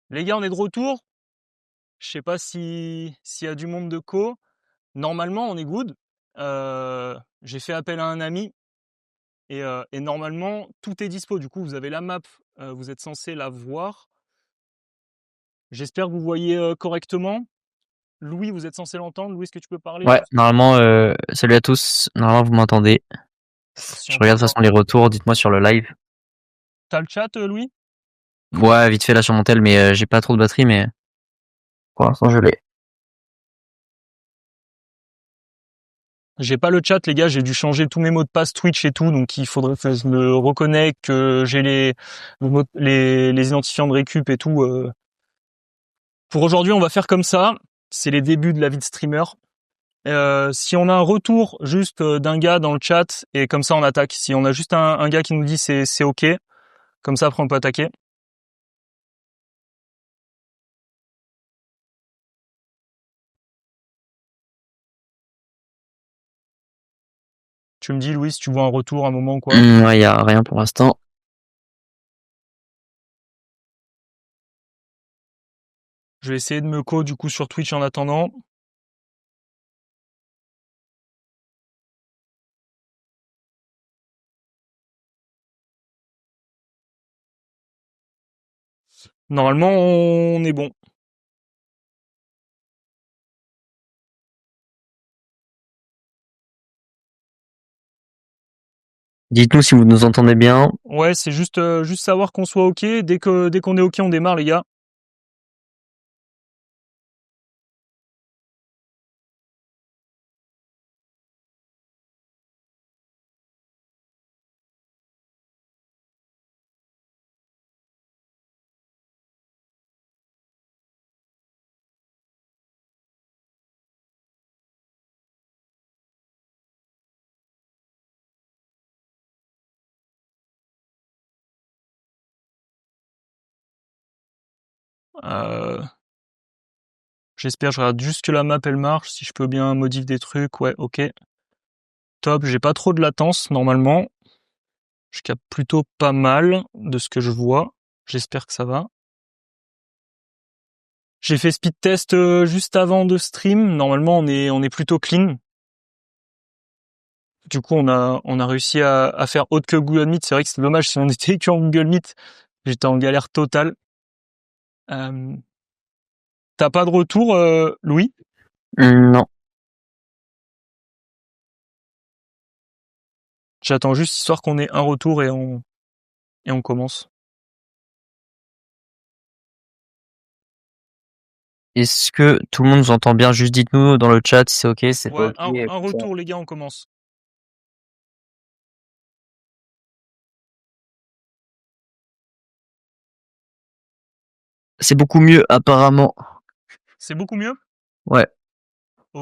Les gars, on est de retour. Je sais pas s'il y a du monde de co. Normalement, on est good. J'ai fait appel à un ami et normalement, tout est dispo. Du coup, vous avez la map, vous êtes censé la voir. J'espère que vous voyez correctement. Louis, vous êtes censé l'entendre. Louis, est-ce que tu peux parler Ouais, juste? normalement, salut à tous. Normalement, vous m'entendez. Si Je on regarde de toute t'entend. façon les retours. Dites-moi sur le live. T'as le chat, Louis? Ouais, vite fait là sur mon tel, mais j'ai pas trop de batterie, mais pour l'instant, je l'ai. J'ai pas le chat, les gars. J'ai dû changer tous mes mots de passe Twitch et tout, donc il faudrait que je me reconnecte, que j'ai les identifiants de récup et tout. Pour aujourd'hui, on va faire comme ça. C'est les débuts de la vie de streamer. Si on a un retour juste d'un gars dans le chat, et comme ça on attaque. Si on a juste un gars qui nous dit c'est ok, comme ça après on peut attaquer. Tu me dis Louis si tu vois un retour, un moment quoi. Ouais, y a rien pour l'instant. Je vais essayer de me co du coup sur Twitch en attendant. Normalement on est bon. Dites-nous si vous nous entendez bien. Ouais, c'est juste savoir qu'on soit ok. Dès qu'on est ok, on démarre les gars. Euh, J'espère, je regarde juste que la map elle marche. Si je peux bien modifier des trucs, ouais, ok. Top, j'ai pas trop de latence normalement. Je capte plutôt pas mal de ce que je vois. J'espère que ça va. J'ai fait speed test juste avant de stream. Normalement, on est plutôt clean. Du coup, on a réussi à faire autre que Google Meet. C'est vrai que c'est dommage si on était que en Google Meet. J'étais en galère totale. Euh, T'as pas de retour, Louis? Non. J'attends juste histoire qu'on ait un retour et on commence. Est-ce que tout le monde nous entend bien? Juste dites-nous dans le chat si c'est ok, si c'est pas Ouais, ok. un Comme ça. retour, les gars, on commence. C'est beaucoup mieux apparemment. C'est beaucoup mieux? Ouais,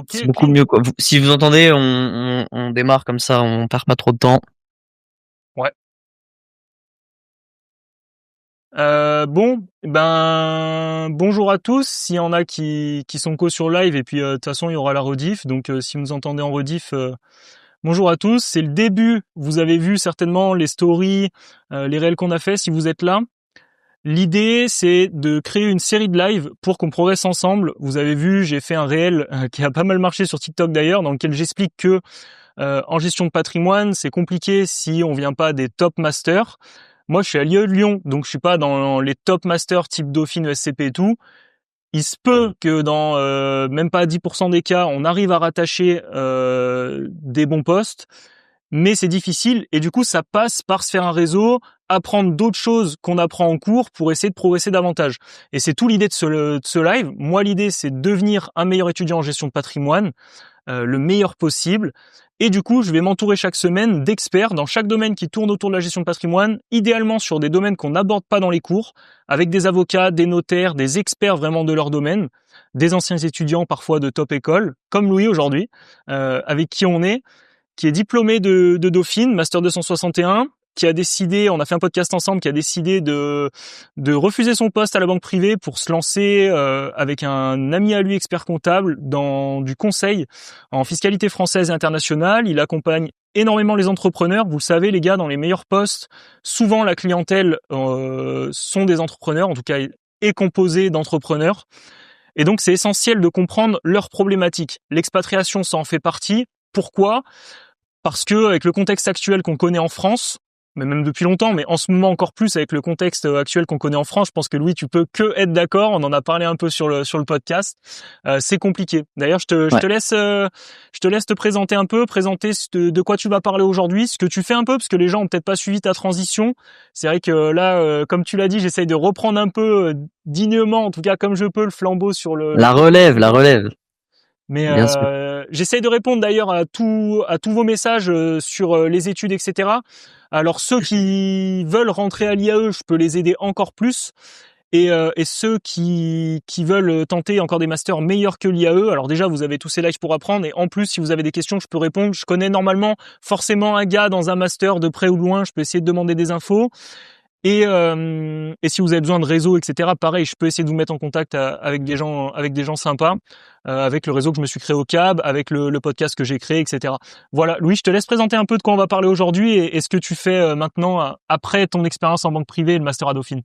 c'est Ok, beaucoup clean. mieux quoi. Si vous entendez, on démarre comme ça, on perd pas trop de temps. Ouais. Bon, ben bonjour à tous. S'il y en a qui sont co sur live et puis de toute façon il y aura la rediff. Donc si vous nous entendez en rediff, bonjour à tous. C'est le début. Vous avez vu certainement les stories, les réels qu'on a fait. Si vous êtes là, l'idée c'est de créer une série de live pour qu'on progresse ensemble. Vous avez vu, j'ai fait un réel qui a pas mal marché sur TikTok d'ailleurs, dans lequel j'explique que en gestion de patrimoine, c'est compliqué si on vient pas des top masters. Moi, je suis à l'IE de Lyon, donc je suis pas dans les top masters type Dauphine, ESCP et tout. Il se peut que dans même pas 10% des cas, on arrive à rattacher des bons postes, mais c'est difficile et du coup, ça passe par se faire un réseau, apprendre d'autres choses qu'on apprend en cours pour essayer de progresser davantage. Et c'est tout l'idée de ce live. Moi, l'idée, c'est de devenir un meilleur étudiant en gestion de patrimoine, le meilleur possible. Et du coup, je vais m'entourer chaque semaine d'experts dans chaque domaine qui tourne autour de la gestion de patrimoine, idéalement sur des domaines qu'on n'aborde pas dans les cours, avec des avocats, des notaires, des experts vraiment de leur domaine, des anciens étudiants parfois de top école, comme Louis aujourd'hui, avec qui on est, qui est diplômé de Dauphine, Master 261, qui a décidé, on a fait un podcast ensemble, qui a décidé de refuser son poste à la banque privée pour se lancer avec un ami à lui expert comptable dans du conseil en fiscalité française et internationale. Il accompagne énormément les entrepreneurs. Vous le savez les gars, dans les meilleurs postes, souvent la clientèle sont des entrepreneurs, en tout cas est composé d'entrepreneurs. Et donc, c'est essentiel de comprendre leurs problématiques. L'expatriation, ça en fait partie. Pourquoi ? Parce que avec le contexte actuel qu'on connaît en France, mais même depuis longtemps, mais en ce moment encore plus avec le contexte actuel qu'on connaît en France, je pense que Louis, tu peux que être d'accord. On en a parlé un peu sur le podcast. C'est compliqué. D'ailleurs, je te laisse te présenter un peu, présenter de quoi tu vas parler aujourd'hui, ce que tu fais un peu, parce que les gens ont peut-être pas suivi ta transition. C'est vrai que là, comme tu l'as dit, j'essaye de reprendre un peu dignement, en tout cas comme je peux, le flambeau sur La relève. mais Bien sûr. j'essaye de répondre d'ailleurs à tous vos messages sur les études, etc. Alors ceux qui veulent rentrer à l'IAE, je peux les aider encore plus. Et ceux qui veulent tenter encore des masters meilleurs que l'IAE, alors déjà vous avez tous ces lives pour apprendre. Et en plus, si vous avez des questions, je peux répondre. Je connais normalement forcément un gars dans un master de près ou de loin. Je peux essayer de demander des infos. Et si vous avez besoin de réseau, etc., pareil, je peux essayer de vous mettre en contact avec des gens sympas, avec le réseau que je me suis créé au CAB, avec le podcast que j'ai créé, etc. Voilà, Louis, je te laisse présenter un peu de quoi on va parler aujourd'hui et ce que tu fais maintenant après ton expérience en banque privée et le master à Dauphine.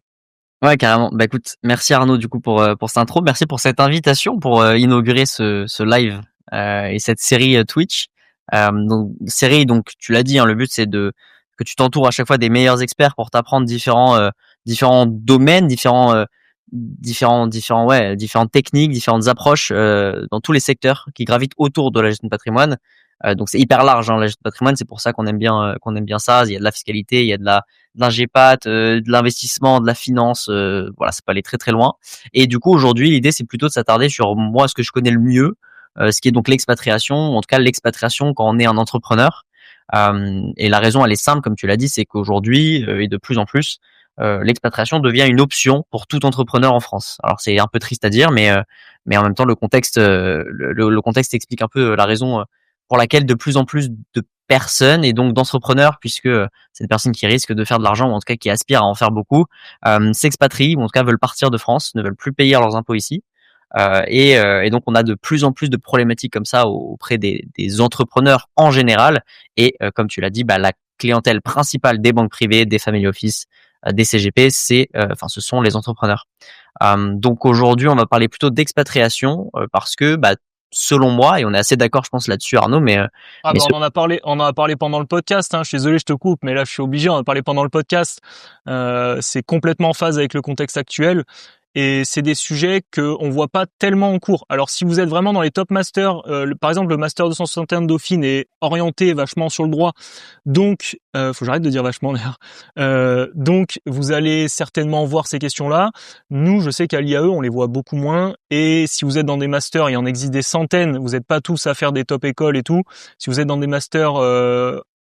Ouais, carrément. Bah écoute, merci Arnaud du coup pour cette intro, merci pour cette invitation pour inaugurer ce live et cette série Twitch. Donc série, donc tu l'as dit, hein, le but c'est de que tu t'entoures à chaque fois des meilleurs experts pour t'apprendre différents domaines, différentes techniques, différentes approches dans tous les secteurs qui gravitent autour de la gestion de patrimoine. Donc c'est hyper large, hein, la gestion de patrimoine, c'est pour ça qu'on aime bien ça. Il y a de la fiscalité, il y a de l'ingépat, de l'investissement, de la finance, voilà, ça peut aller très très loin. Et du coup aujourd'hui l'idée c'est plutôt de s'attarder sur moi ce que je connais le mieux, ce qui est donc l'expatriation, en tout cas l'expatriation quand on est un entrepreneur. Et la raison elle est simple comme tu l'as dit, c'est qu'aujourd'hui et de plus en plus l'expatriation devient une option pour tout entrepreneur en France. Alors c'est un peu triste à dire, mais en même temps le contexte le contexte explique un peu la raison pour laquelle de plus en plus de personnes et donc d'entrepreneurs, puisque c'est des personnes qui risquent de faire de l'argent ou en tout cas qui aspirent à en faire beaucoup, s'expatrient ou en tout cas veulent partir de France, ne veulent plus payer leurs impôts ici. Et donc on a de plus en plus de problématiques comme ça auprès des entrepreneurs en général. Et comme tu l'as dit, bah, la clientèle principale des banques privées, des family office, des CGP, ce sont les entrepreneurs. Donc aujourd'hui, on va parler plutôt d'expatriation parce que bah, selon moi, et on est assez d'accord, je pense là-dessus, Arnaud, mais On en a parlé pendant le podcast. Hein. Je suis désolé, je te coupe, mais là je suis obligé. On en a parlé pendant le podcast. C'est complètement en phase avec le contexte actuel. Et c'est des sujets que on voit pas tellement en cours. Alors si vous êtes vraiment dans les top masters, par exemple le master 261 de Dauphine est orienté vachement sur le droit, donc faut que j'arrête de dire vachement d'ailleurs. Donc vous allez certainement voir ces questions-là. Nous, je sais qu'à l'IAE on les voit beaucoup moins. Et si vous êtes dans des masters, il en existe des centaines. Vous n'êtes pas tous à faire des top écoles et tout. Si vous êtes dans des masters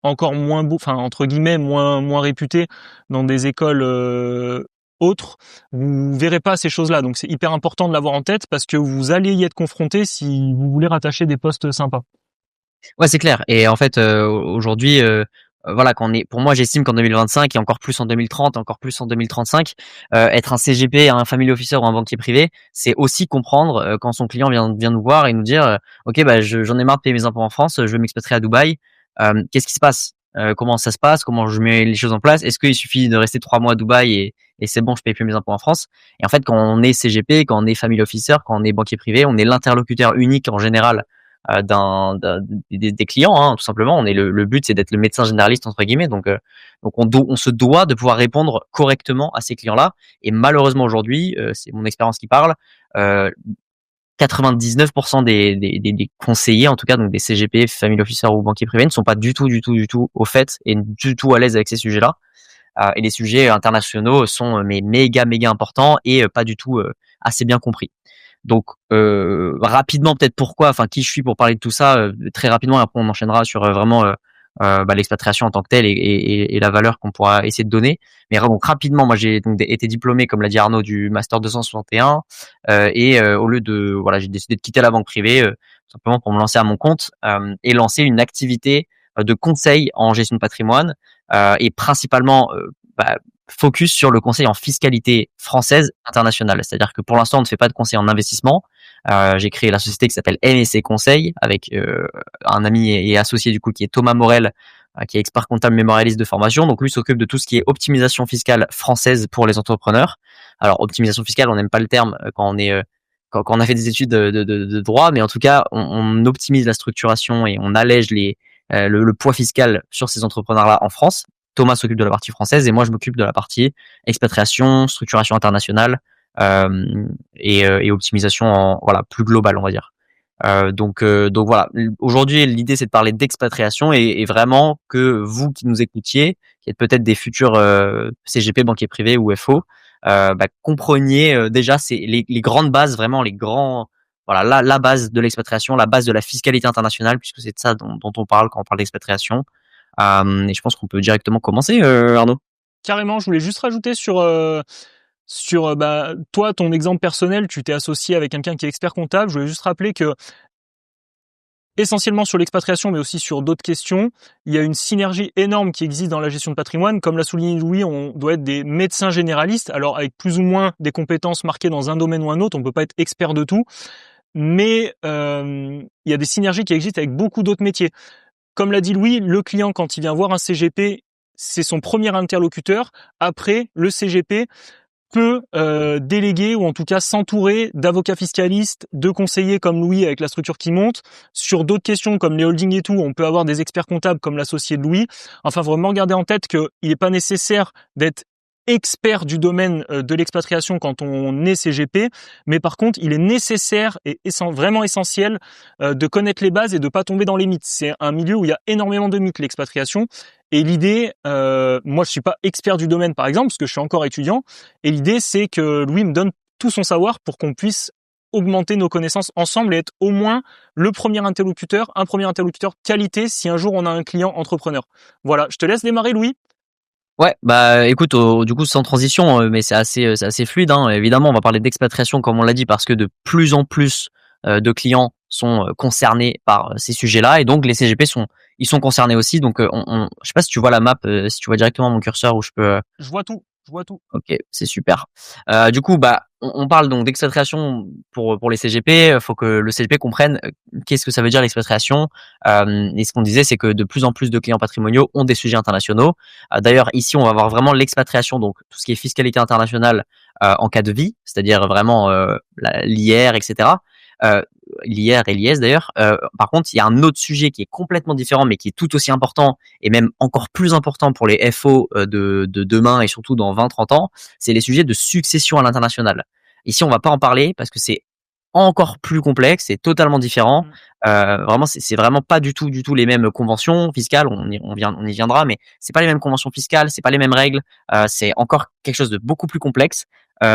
encore moins beaux, enfin entre guillemets moins réputés, dans des écoles autres, vous verrez pas ces choses-là. Donc c'est hyper important de l'avoir en tête parce que vous allez y être confronté si vous voulez rattacher des postes sympas. ouais, c'est clair. Et en fait, aujourd'hui, voilà, pour moi, j'estime qu'en 2025 et encore plus en 2030, encore plus en 2035, être un CGP, un family officer ou un banquier privé, c'est aussi comprendre quand son client vient nous voir et nous dire, ok, bah j'en ai marre de payer mes impôts en France, je veux m'expatrier à Dubaï. Qu'est-ce qui se passe? Comment ça se passe? Comment je mets les choses en place? Est-ce qu'il suffit de rester 3 mois à Dubaï et c'est bon, je paye plus mes impôts en France? Et en fait, quand on est CGP, quand on est family officer, quand on est banquier privé, on est l'interlocuteur unique en général des clients, hein, tout simplement. Le but, c'est d'être le médecin généraliste entre guillemets. Donc on se doit de pouvoir répondre correctement à ces clients-là. Et malheureusement aujourd'hui, c'est mon expérience qui parle. 99% des conseillers, en tout cas, donc des CGP, family officer ou banquiers privés, ne sont pas du tout au fait et du tout à l'aise avec ces sujets-là. Et les sujets internationaux sont mais méga importants et pas du tout assez bien compris. Donc rapidement peut-être pourquoi, enfin qui je suis pour parler de tout ça très rapidement. Après on enchaînera sur vraiment l'expatriation en tant que telle et la valeur qu'on pourra essayer de donner. Mais donc rapidement, moi j'ai donc été diplômé, comme l'a dit Arnaud, du master 261 et au lieu de voilà, j'ai décidé de quitter la banque privée simplement pour me lancer à mon compte et lancer une activité de conseil en gestion de patrimoine et principalement focus sur le conseil en fiscalité française internationale. C'est-à-dire que pour l'instant, on ne fait pas de conseil en investissement. J'ai créé la société qui s'appelle MSC Conseil avec un ami et associé du coup qui est Thomas Morel, qui est expert comptable mémorialiste de formation. Donc lui s'occupe de tout ce qui est optimisation fiscale française pour les entrepreneurs. Alors optimisation fiscale, on n'aime pas le terme quand on est quand on a fait des études de droit, mais en tout cas, on optimise la structuration et on allège le poids fiscal sur ces entrepreneurs-là en France. Thomas s'occupe de la partie française et moi je m'occupe de la partie expatriation, structuration internationale et optimisation voilà plus globale, on va dire. Donc voilà. Aujourd'hui, l'idée c'est de parler d'expatriation et vraiment que vous qui nous écoutiez, qui êtes peut-être des futurs CGP, banquiers privés ou FO, compreniez déjà c'est les grandes bases, vraiment les grands. Voilà, la base de l'expatriation, la base de la fiscalité internationale, puisque c'est de ça dont on parle quand on parle d'expatriation. Et je pense qu'on peut directement commencer, Arnaud. Carrément, je voulais juste rajouter sur toi, ton exemple personnel, tu t'es associé avec quelqu'un qui est expert comptable. Je voulais juste rappeler que essentiellement sur l'expatriation, mais aussi sur d'autres questions, il y a une synergie énorme qui existe dans la gestion de patrimoine. Comme l'a souligné Louis, on doit être des médecins généralistes, alors avec plus ou moins des compétences marquées dans un domaine ou un autre, on peut pas être expert de tout, mais il y a des synergies qui existent avec beaucoup d'autres métiers. Comme l'a dit Louis, le client, quand il vient voir un CGP, c'est son premier interlocuteur. Après, le CGP peut déléguer ou en tout cas s'entourer d'avocats fiscalistes, de conseillers comme Louis avec la structure qui monte. Sur d'autres questions comme les holdings et tout, on peut avoir des experts comptables comme l'associé de Louis. Enfin, vraiment garder en tête qu'il n'est pas nécessaire d'être expert du domaine de l'expatriation quand on est CGP, mais par contre, il est nécessaire et vraiment essentiel de connaître les bases et de pas tomber dans les mythes. C'est un milieu où il y a énormément de mythes, l'expatriation. Et l'idée, moi je suis pas expert du domaine par exemple, parce que je suis encore étudiant, et l'idée c'est que Louis me donne tout son savoir pour qu'on puisse augmenter nos connaissances ensemble et être au moins un premier interlocuteur qualité si un jour on a un client entrepreneur. Voilà, je te laisse démarrer Louis. Ouais, bah écoute, du coup sans transition, mais c'est assez fluide. Hein. Évidemment, on va parler d'expatriation comme on l'a dit parce que de plus en plus de clients sont concernés par ces sujets-là et donc les CGP ils sont concernés aussi. Donc je sais pas si tu vois la map, si tu vois directement mon curseur où je peux. Je vois tout. Ok, c'est super. Du coup, on parle donc d'expatriation pour les CGP. Faut que le CGP comprenne qu'est-ce que ça veut dire l'expatriation. Et ce qu'on disait, c'est que de plus en plus de clients patrimoniaux ont des sujets internationaux. D'ailleurs, ici, on va voir vraiment l'expatriation, donc tout ce qui est fiscalité internationale en cas de vie, c'est-à-dire vraiment l'IR, etc. L'IR et l'IS d'ailleurs. Par contre, il y a un autre sujet qui est complètement différent, mais qui est tout aussi important et même encore plus important pour les FO de demain et surtout dans 20-30 ans, c'est les sujets de succession à l'international. Ici, on va pas en parler parce que c'est encore plus complexe, c'est totalement différent. Vraiment, c'est vraiment pas du tout les mêmes conventions fiscales. On y viendra, mais c'est pas les mêmes conventions fiscales, c'est pas les mêmes règles. C'est encore quelque chose de beaucoup plus complexe.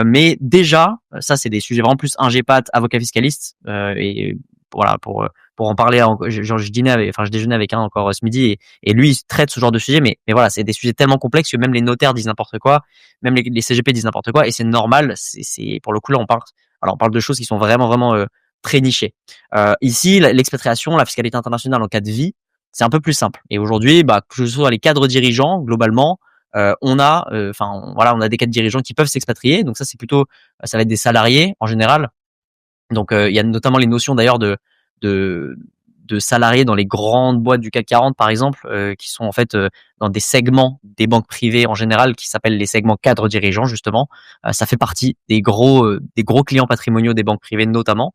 Mais déjà, ça c'est des sujets vraiment plus ingépat, avocat fiscaliste et voilà pour en parler. Je déjeunais avec un encore ce midi et lui il traite ce genre de sujet, mais voilà c'est des sujets tellement complexes que même les notaires disent n'importe quoi, même les CGP disent n'importe quoi et c'est normal. C'est pour le coup là on parle de choses qui sont vraiment très nichées. Ici l'expatriation, la fiscalité internationale en cas de vie, c'est un peu plus simple. Et aujourd'hui, que ce soit les cadres dirigeants globalement, on a des cadres dirigeants qui peuvent s'expatrier. Donc ça c'est plutôt ça va être des salariés en général. Donc il y a notamment les notions d'ailleurs de salariés dans les grandes boîtes du CAC 40 par exemple, qui sont en fait dans des segments des banques privées en général qui s'appellent les segments cadres dirigeants justement. Ça fait partie des gros clients patrimoniaux des banques privées notamment.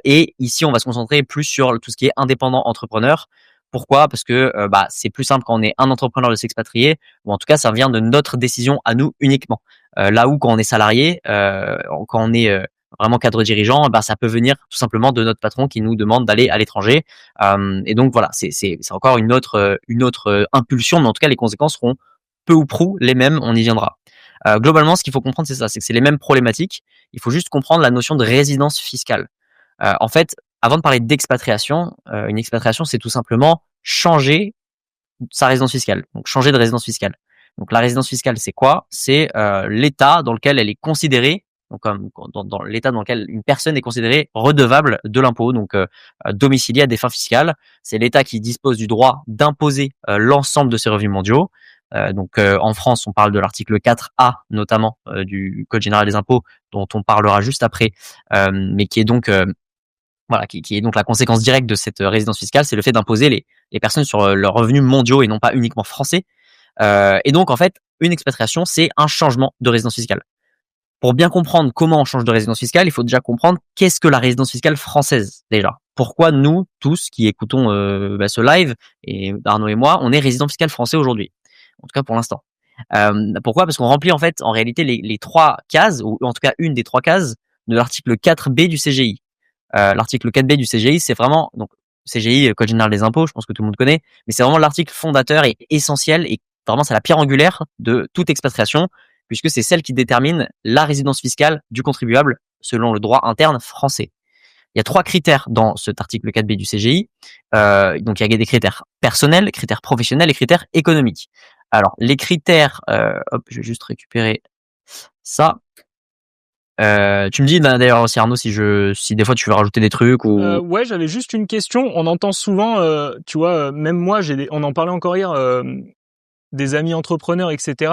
Et ici on va se concentrer plus sur tout ce qui est indépendant entrepreneur. Pourquoi? Parce que c'est plus simple quand on est un entrepreneur de s'expatrier, ou en tout cas ça vient de notre décision à nous uniquement. Là où quand on est salarié, quand on est vraiment cadre dirigeant, ça peut venir tout simplement de notre patron qui nous demande d'aller à l'étranger. Et donc voilà, c'est encore une autre impulsion, mais en tout cas les conséquences seront peu ou prou les mêmes, on y viendra. Globalement, ce qu'il faut comprendre, c'est ça, c'est que c'est les mêmes problématiques. Il faut juste comprendre la notion de résidence fiscale. En fait, avant de parler d'expatriation, une expatriation, c'est tout simplement changer sa résidence fiscale. Donc changer de résidence fiscale. Donc la résidence fiscale, c'est quoi? C'est l'état dans lequel elle est considérée, donc comme dans l'état dans lequel une personne est considérée redevable de l'impôt, donc domiciliée à des fins fiscales. C'est l'état qui dispose du droit d'imposer l'ensemble de ses revenus mondiaux. Donc en France, on parle de l'article 4A notamment du Code général des impôts, dont on parlera juste après, mais qui est donc qui est donc la conséquence directe de cette résidence fiscale, c'est le fait d'imposer les personnes sur leurs revenus mondiaux et non pas uniquement français. Et donc en fait, une expatriation, c'est un changement de résidence fiscale. Pour bien comprendre comment on change de résidence fiscale, il faut déjà comprendre qu'est-ce que la résidence fiscale française déjà. Pourquoi nous tous qui écoutons ce live, et Arnaud et moi, on est résident fiscal français aujourd'hui, en tout cas pour l'instant. Pourquoi? Parce qu'on remplit en fait en réalité les trois cases, ou en tout cas une des trois cases de l'article 4B du CGI. L'article 4B du CGI, c'est vraiment donc CGI, Code général des impôts, je pense que tout le monde connaît, mais c'est vraiment l'article fondateur et essentiel, et vraiment c'est la pierre angulaire de toute expatriation, puisque c'est celle qui détermine la résidence fiscale du contribuable selon le droit interne français. Il y a trois critères dans cet article 4B du CGI. Donc il y a des critères personnels, critères professionnels et critères économiques. Alors les critères, je vais juste récupérer ça. Tu me dis d'ailleurs aussi Arnaud si des fois tu veux rajouter des trucs ou. Ouais, j'avais juste une question. On entend souvent, tu vois, même moi, on en parlait encore hier, des amis entrepreneurs, etc.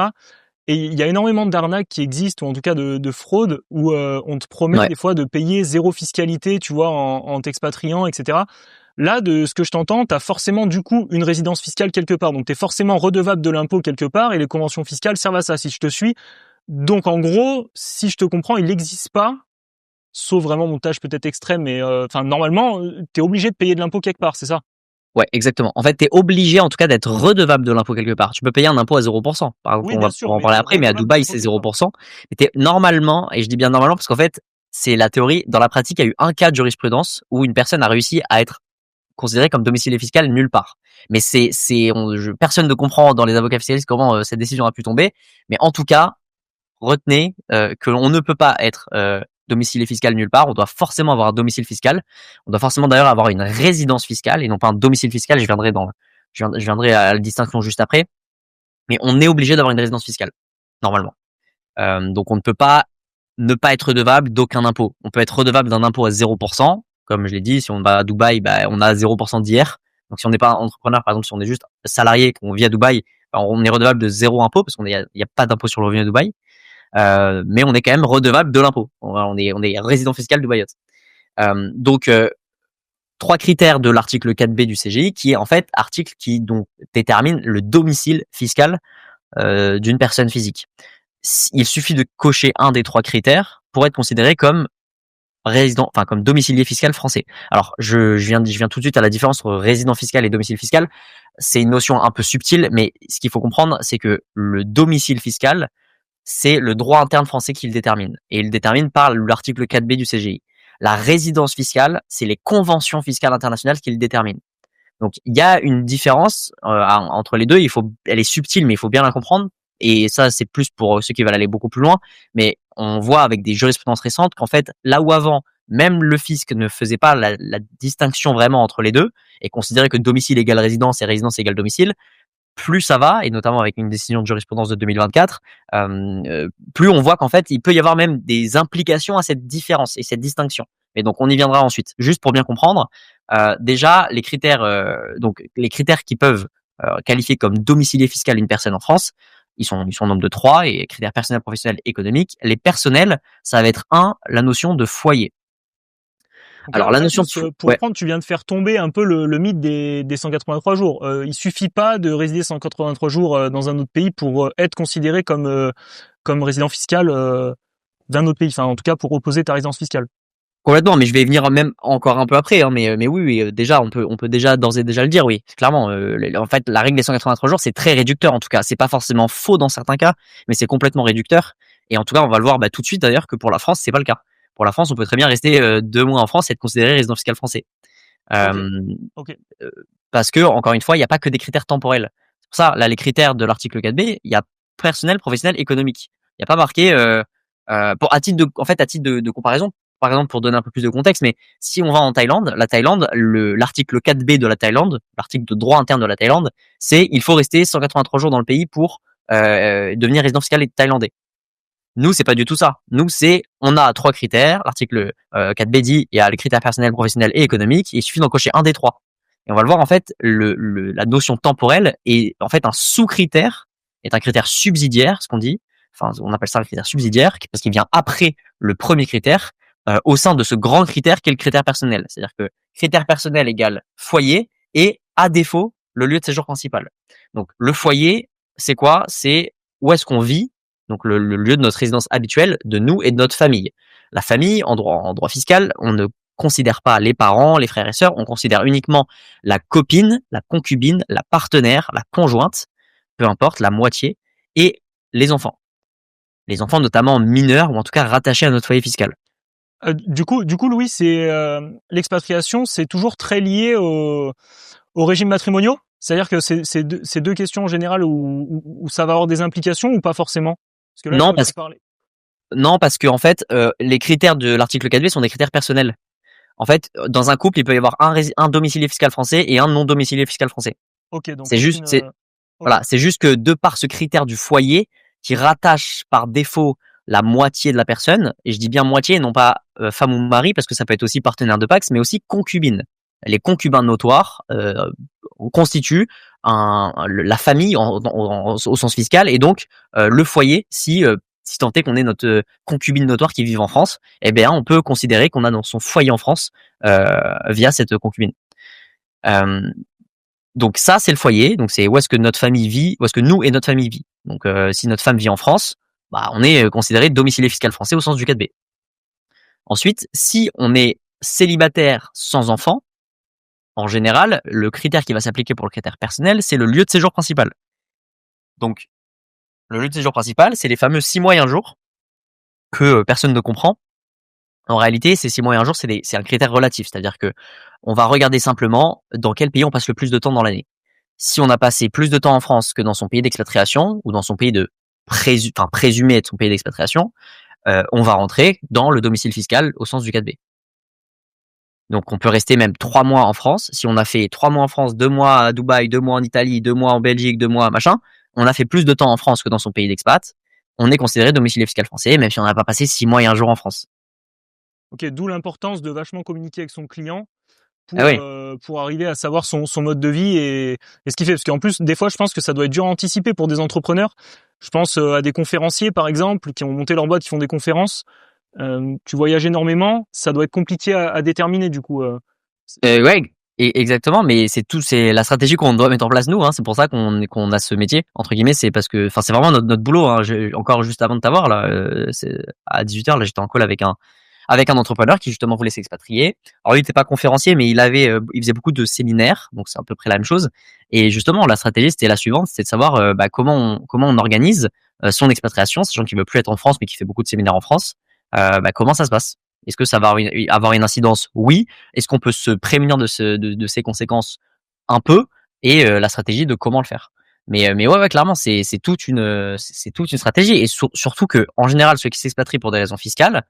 Et il y a énormément d'arnaques qui existent, ou en tout cas de fraudes, où on te promet des fois de payer zéro fiscalité, tu vois, en t'expatriant, etc. Là, de ce que je t'entends, tu as forcément du coup une résidence fiscale quelque part. Donc tu es forcément redevable de l'impôt quelque part, et les conventions fiscales servent à ça, si je te suis. Donc en gros, si je te comprends, il n'existe pas, sauf vraiment montage peut-être extrême, mais normalement, tu es obligé de payer de l'impôt quelque part, c'est ça? Ouais, exactement. En fait, tu es obligé en tout cas d'être redevable de l'impôt quelque part. Tu peux payer un impôt à 0%. Par exemple, Oui, on bien va sûr, en mais parler t'es après, mais à redevable de Dubaï, l'impôt c'est quelque part. 0%. Mais t'es normalement, et je dis bien normalement parce qu'en fait, c'est la théorie, dans la pratique, il y a eu un cas de jurisprudence où une personne a réussi à être considérée comme domiciliée fiscale nulle part. Mais personne ne comprend dans les avocats fiscalistes comment cette décision a pu tomber. Mais en tout cas, retenez que l'on ne peut pas être domicilié fiscal nulle part. On doit forcément avoir un domicile fiscal. On doit forcément d'ailleurs avoir une résidence fiscale et non pas un domicile fiscal. Je viendrai à la distinction juste après. Mais on est obligé d'avoir une résidence fiscale normalement. Donc on ne peut pas ne pas être redevable d'aucun impôt. On peut être redevable d'un impôt à 0%. Comme je l'ai dit, si on va à Dubaï, on a 0% d'IR. Donc si on n'est pas entrepreneur, par exemple, si on est juste salarié, qu'on vit à Dubaï, on est redevable de zéro impôt parce qu'il n'y a pas d'impôt sur le revenu à Dubaï. Mais on est quand même redevable de l'impôt. On est résident fiscal dubaïote. Donc trois critères de l'article 4B du CGI, qui est en fait article qui donc détermine le domicile fiscal d'une personne physique. Il suffit de cocher un des trois critères pour être considéré comme résident, enfin comme domicilié fiscal français. Alors je viens tout de suite à la différence entre résident fiscal et domicile fiscal. C'est une notion un peu subtile, mais ce qu'il faut comprendre, c'est que le domicile fiscal, c'est le droit interne français qui le détermine. Et il le détermine par l'article 4B du CGI. La résidence fiscale, c'est les conventions fiscales internationales qui le déterminent. Donc il y a une différence entre les deux. Elle est subtile, mais il faut bien la comprendre. Et ça, c'est plus pour ceux qui veulent aller beaucoup plus loin. Mais on voit avec des jurisprudences récentes qu'en fait, là où avant, même le fisc ne faisait pas la distinction vraiment entre les deux et considérait que domicile égale résidence et résidence égale domicile, plus ça va, et notamment avec une décision de jurisprudence de 2024, plus on voit qu'en fait, il peut y avoir même des implications à cette différence et cette distinction. Et donc, on y viendra ensuite. Juste pour bien comprendre, déjà, les critères qui peuvent qualifier comme domicilié fiscal une personne en France, ils sont au nombre de 3, et critères personnels, professionnels, économiques. Les personnels, ça va être la notion de foyer. Donc Alors, là, en la fait, notion juste pour ouais. reprendre, tu viens de faire tomber un peu le mythe des 183 jours. Il suffit pas de résider 183 jours dans un autre pays pour être considéré comme résident fiscal d'un autre pays. Enfin, en tout cas, pour opposer ta résidence fiscale. Complètement, mais je vais venir même encore un peu après, hein, mais oui, déjà, on peut déjà d'ores et déjà le dire, oui, clairement. En fait, la règle des 183 jours, c'est très réducteur, en tout cas. C'est pas forcément faux dans certains cas, mais c'est complètement réducteur. Et en tout cas, on va le voir tout de suite d'ailleurs que pour la France, c'est pas le cas. Pour la France, on peut très bien rester 2 mois en France et être considéré résident fiscal français. Ok. Euh, Ok. Parce que, encore une fois, il n'y a pas que des critères temporels. C'est pour ça, là, les critères de l'article 4B, il y a personnel, professionnel, économique. Il n'y a pas marqué, à titre de comparaison, par exemple, pour donner un peu plus de contexte, mais si on va en Thaïlande, la Thaïlande, l'article 4B de la Thaïlande, l'article de droit interne de la Thaïlande, c'est il faut rester 183 jours dans le pays pour devenir résident fiscal thaïlandais. Nous, c'est pas du tout ça. Nous, on a trois critères. L'article 4B dit il y a les critères personnels, professionnels et économiques. Il suffit d'en cocher un des trois. Et on va le voir, en fait, la notion temporelle est en fait un sous-critère, est un critère subsidiaire, ce qu'on dit. Enfin, on appelle ça le critère subsidiaire, parce qu'il vient après le premier critère, au sein de ce grand critère qui est le critère personnel. C'est-à-dire que critère personnel égale foyer, et à défaut, le lieu de séjour principal. Donc, le foyer, c'est quoi? C'est où est-ce qu'on vit Donc le lieu de notre résidence habituelle, de nous et de notre famille. La famille, en droit fiscal, on ne considère pas les parents, les frères et sœurs, on considère uniquement la copine, la concubine, la partenaire, la conjointe, peu importe, la moitié, et les enfants. Les enfants notamment mineurs ou en tout cas rattachés à notre foyer fiscal. Du coup, Louis, c'est l'expatriation, c'est toujours très lié au régime matrimoniaux. C'est-à-dire que c'est deux questions en général où ça va avoir des implications ou pas forcément. Parce que là, je Non, vois que parce tu parlais. non parce que en fait, les critères de l'article 4B sont des critères personnels. En fait, dans un couple, il peut y avoir un domicilié fiscal français et un non domicilié fiscal français. Ok, donc C'est juste, aucune. Ok. voilà, c'est juste que de par ce critère du foyer qui rattache par défaut la moitié de la personne, et je dis bien moitié, non pas femme ou mari, parce que ça peut être aussi partenaire de Pax, mais aussi concubine. Les concubins notoires constituent la famille au sens fiscal, et donc le foyer, si tant est qu'on est notre concubine notoire qui vit en France, eh bien on peut considérer qu'on a dans son foyer en France via cette concubine. Euh, donc ça, c'est le foyer. Donc c'est où est-ce que notre famille vit, où est-ce que nous et notre famille vit. Donc si notre femme vit en France, bah, on est considéré domicilié fiscal français au sens du 4B. Ensuite, si on est célibataire sans enfant, en général, le critère qui va s'appliquer pour le critère personnel, c'est le lieu de séjour principal. Donc le lieu de séjour principal, c'est les fameux 6 mois et 1 jour que personne ne comprend. En réalité, ces 6 mois et 1 jour, c'est un critère relatif, c'est-à-dire que on va regarder simplement dans quel pays on passe le plus de temps dans l'année. Si on a passé plus de temps en France que dans son pays d'expatriation ou dans son pays de présumé être son pays d'expatriation, on va rentrer dans le domicile fiscal au sens du 4B. Donc on peut rester même 3 mois en France. Si on a fait 3 mois en France, 2 mois à Dubaï, 2 mois en Italie, 2 mois en Belgique, 2 mois machin, on a fait plus de temps en France que dans son pays d'expat, on est considéré domicile fiscal français, même si on n'a pas passé 6 mois et 1 jour en France. Ok, d'où l'importance de vachement communiquer avec son client Ah oui. pour arriver à savoir son mode de vie et ce qu'il fait. Parce qu'en plus, des fois, je pense que ça doit être dur à anticiper pour des entrepreneurs. Je pense à des conférenciers, par exemple, qui ont monté leur boîte, qui font des conférences. Tu voyages énormément, ça doit être compliqué à déterminer, du coup. Ouais, exactement, mais c'est la stratégie qu'on doit mettre en place nous. Hein, c'est pour ça qu'on a ce métier entre guillemets. C'est parce que, enfin, c'est vraiment notre boulot. Hein. Encore juste avant de t'avoir là, c'est à 18h là, j'étais en call avec un entrepreneur qui justement voulait s'expatrier. Alors lui, il n'était pas conférencier, mais il faisait beaucoup de séminaires, donc c'est à peu près la même chose. Et justement, la stratégie c'était la suivante, c'était de savoir comment on organise son expatriation, sachant qu'il veut plus être en France, mais qu'il fait beaucoup de séminaires en France. Comment ça se passe? Est-ce que ça va avoir une incidence? Oui. Est-ce qu'on peut se prémunir de ces conséquences? Un peu. Et la stratégie de comment le faire. Mais ouais, clairement, c'est toute une stratégie. Et surtout que, en général, ceux qui s'expatrient pour des raisons fiscales,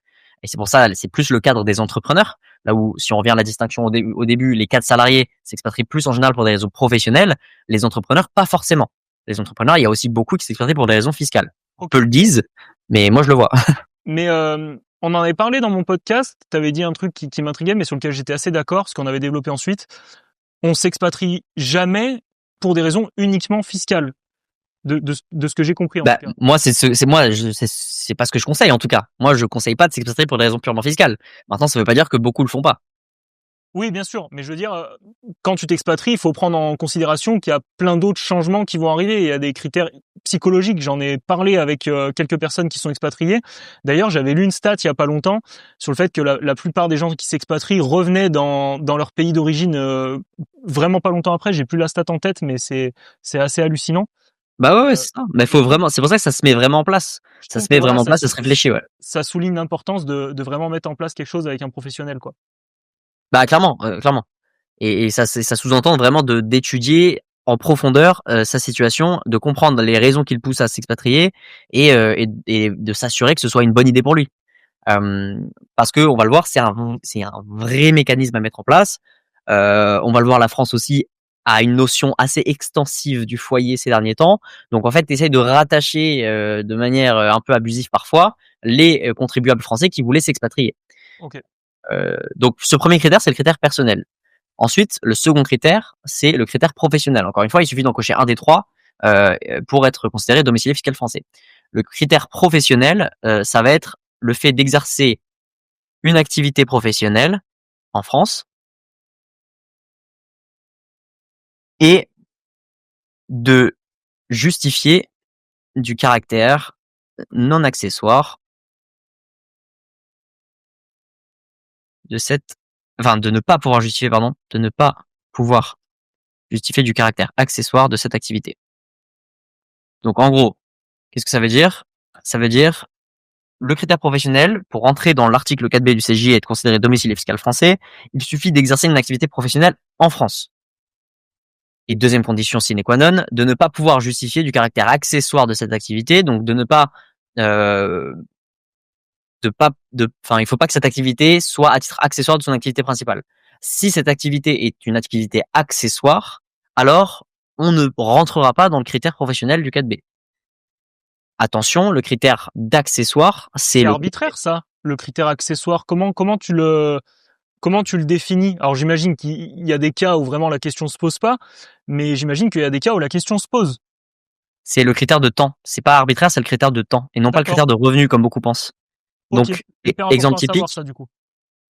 et c'est pour ça, c'est plus le cadre des entrepreneurs. Là où, si on revient à la distinction au début, les cadres salariés s'expatrient plus en général pour des raisons professionnelles. Les entrepreneurs, pas forcément. Les entrepreneurs, il y a aussi beaucoup qui s'expatrient pour des raisons fiscales. Peu Ok. le disent, mais moi, je le vois. Mais on en avait parlé dans mon podcast. Tu avais dit un truc qui m'intriguait, mais sur lequel j'étais assez d'accord, ce qu'on avait développé ensuite. On s'expatrie jamais pour des raisons uniquement fiscales. De ce que j'ai compris, en tout cas. Moi, c'est pas ce que je conseille, en tout cas. Moi, je conseille pas de s'expatrier pour des raisons purement fiscales. Maintenant, ça veut pas dire que beaucoup le font pas. Oui, bien sûr, mais je veux dire, quand tu t'expatries, il faut prendre en considération qu'il y a plein d'autres changements qui vont arriver. Il y a des critères psychologiques. J'en ai parlé avec quelques personnes qui sont expatriées. D'ailleurs, j'avais lu une stat il y a pas longtemps sur le fait que la plupart des gens qui s'expatrient revenaient dans leur pays d'origine vraiment pas longtemps après. J'ai plus la stat en tête, mais c'est assez hallucinant. Bah ouais, Euh, c'est ça. Mais faut vraiment, c'est pour ça que ça se met vraiment en place. je Ça se trouve que met voilà, vraiment en place, ça se réfléchit, ouais. ça souligne l'importance de vraiment mettre en place quelque chose avec un professionnel, quoi. Bah clairement, clairement. Et ça sous-entend vraiment d'étudier en profondeur sa situation, de comprendre les raisons qui le poussent à s'expatrier et de s'assurer que ce soit une bonne idée pour lui. Parce que on va le voir, c'est un vrai mécanisme à mettre en place. On va le voir, la France aussi a une notion assez extensive du foyer ces derniers temps. Donc en fait, essaye de rattacher de manière un peu abusive parfois les contribuables français qui voulaient s'expatrier. Ok. Donc ce premier critère, c'est le critère personnel. Ensuite, le second critère, c'est le critère professionnel. Encore une fois, il suffit d'en cocher un des trois pour être considéré domicilié fiscal français. Le critère professionnel, ça va être le fait d'exercer une activité professionnelle en France et de justifier du caractère non accessoires de ne pas pouvoir justifier, de ne pas pouvoir justifier du caractère accessoire de cette activité. Donc en gros, qu'est-ce que ça veut dire? Ça veut dire le critère professionnel, pour entrer dans l'article 4B du CJ et être considéré domicile fiscal français, il suffit d'exercer une activité professionnelle en France. Et deuxième condition sine qua non, de ne pas pouvoir justifier du caractère accessoire de cette activité, donc de ne pas, il faut pas que cette activité soit à titre accessoire de son activité principale. Si cette activité est une activité accessoire, alors on ne rentrera pas dans le critère professionnel du 4B. Attention, le critère d'accessoire, c'est arbitraire, ça, le critère accessoire. Comment tu le définis? Alors j'imagine qu'il y a des cas où vraiment la question se pose pas, mais j'imagine qu'il y a des cas où la question se pose. C'est le critère de temps. C'est pas arbitraire, c'est le critère de temps et non pas le critère de revenu comme beaucoup pensent. Ok, Donc, hyper exemple important à typique, savoir ça du coup.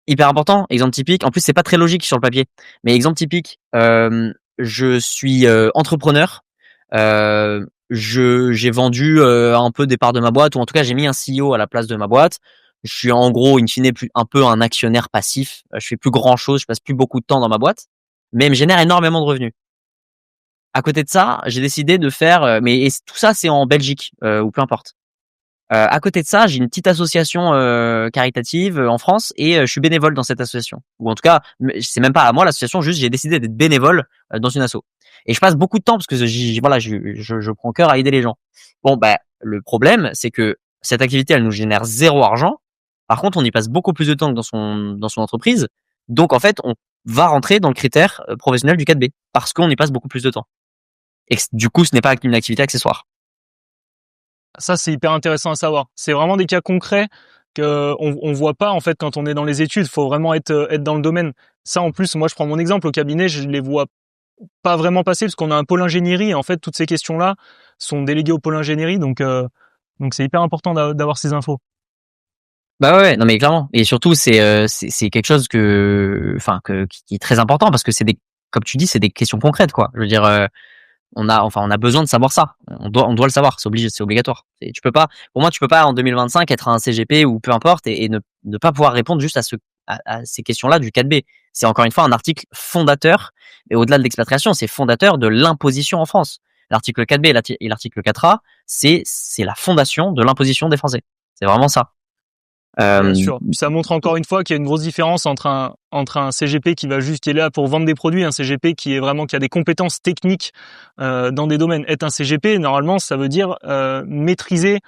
hyper important, exemple typique. En plus, c'est pas très logique sur le papier, mais exemple typique. Je suis entrepreneur. J'ai vendu un peu des parts de ma boîte, ou en tout cas j'ai mis un CEO à la place de ma boîte. Je suis en gros, in fine, un peu un actionnaire passif. Je fais plus grand chose, je passe plus beaucoup de temps dans ma boîte, mais elle me génère énormément de revenus. À côté de ça, j'ai décidé de faire, tout ça c'est en Belgique ou peu importe. À côté de ça, j'ai une petite association caritative en France et je suis bénévole dans cette association. Ou en tout cas, c'est même pas à moi l'association, juste j'ai décidé d'être bénévole dans une asso. Et je passe beaucoup de temps parce que je prends cœur à aider les gens. Bon, bah le problème, c'est que cette activité, elle nous génère zéro argent. Par contre, on y passe beaucoup plus de temps que dans son entreprise. Donc en fait, on va rentrer dans le critère professionnel du 4B parce qu'on y passe beaucoup plus de temps. Et du coup, ce n'est pas une activité accessoire. Ça, c'est hyper intéressant à savoir. C'est vraiment des cas concrets que on voit pas en fait quand on est dans les études. Faut vraiment être dans le domaine. Ça, en plus, moi, je prends mon exemple au cabinet, je les vois pas vraiment passer parce qu'on a un pôle ingénierie et en fait, toutes ces questions-là sont déléguées au pôle ingénierie. Donc c'est hyper important d'avoir ces infos. Bah ouais, non mais clairement. Et surtout, c'est quelque chose qui est très important parce que comme tu dis, c'est des questions concrètes, quoi. Je veux dire, on a besoin de savoir ça. On doit le savoir. C'est obligé, c'est obligatoire. Pour moi, tu peux pas en 2025 être un CGP ou peu importe et ne pas pouvoir répondre juste à ces questions-là du 4B. C'est encore une fois un article fondateur. Et au-delà de l'expatriation, c'est fondateur de l'imposition en France. L'article 4B et l'article 4A, c'est la fondation de l'imposition des Français. C'est vraiment ça. Bien sûr. Ça montre encore une fois qu'il y a une grosse différence entre un CGP qui va juste est là pour vendre des produits, un CGP qui a des compétences techniques dans des domaines. Être un CGP, normalement, ça veut dire maîtriser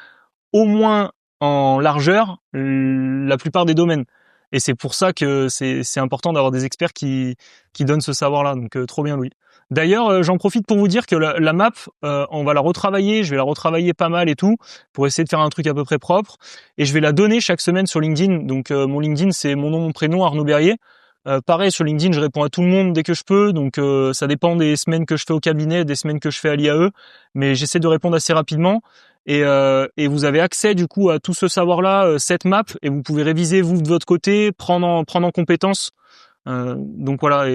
au moins en largeur la plupart des domaines. Et c'est pour ça que c'est important d'avoir des experts qui donnent ce savoir-là. Donc trop bien, Louis. D'ailleurs, j'en profite pour vous dire que la map, on va la retravailler, je vais la retravailler pas mal et tout, pour essayer de faire un truc à peu près propre. Et je vais la donner chaque semaine sur LinkedIn. Donc mon LinkedIn, c'est mon nom, mon prénom, Arnaud Berrier. Pareil, sur LinkedIn, je réponds à tout le monde dès que je peux. Donc ça dépend des semaines que je fais au cabinet, des semaines que je fais à l'IAE. Mais j'essaie de répondre assez rapidement. Et vous avez accès du coup à tout ce savoir-là, cette map, et vous pouvez réviser vous de votre côté, prendre en compétences. Donc voilà,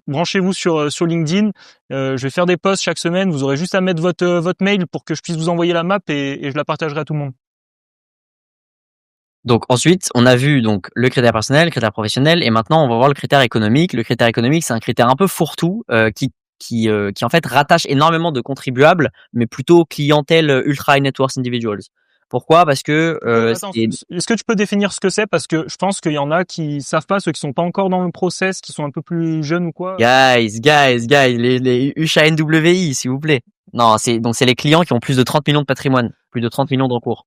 branchez-vous sur LinkedIn. Je vais faire des posts chaque semaine. Vous aurez juste à mettre votre mail pour que je puisse vous envoyer la map et je la partagerai à tout le monde. Donc ensuite, on a vu donc le critère personnel, le critère professionnel, et maintenant on va voir le critère économique. Le critère économique, c'est un critère un peu fourre-tout qui en fait rattache énormément de contribuables, mais plutôt clientèle ultra high net worth individuals. Pourquoi? Parce que Attends, est-ce que tu peux définir ce que c'est? Parce que je pense qu'il y en a qui savent pas, ceux qui sont pas encore dans le process, qui sont un peu plus jeunes ou quoi. guys, les UHNWI, s'il vous plaît. Non, c'est les clients qui ont plus de 30 millions de patrimoine, plus de 30 millions d'encours.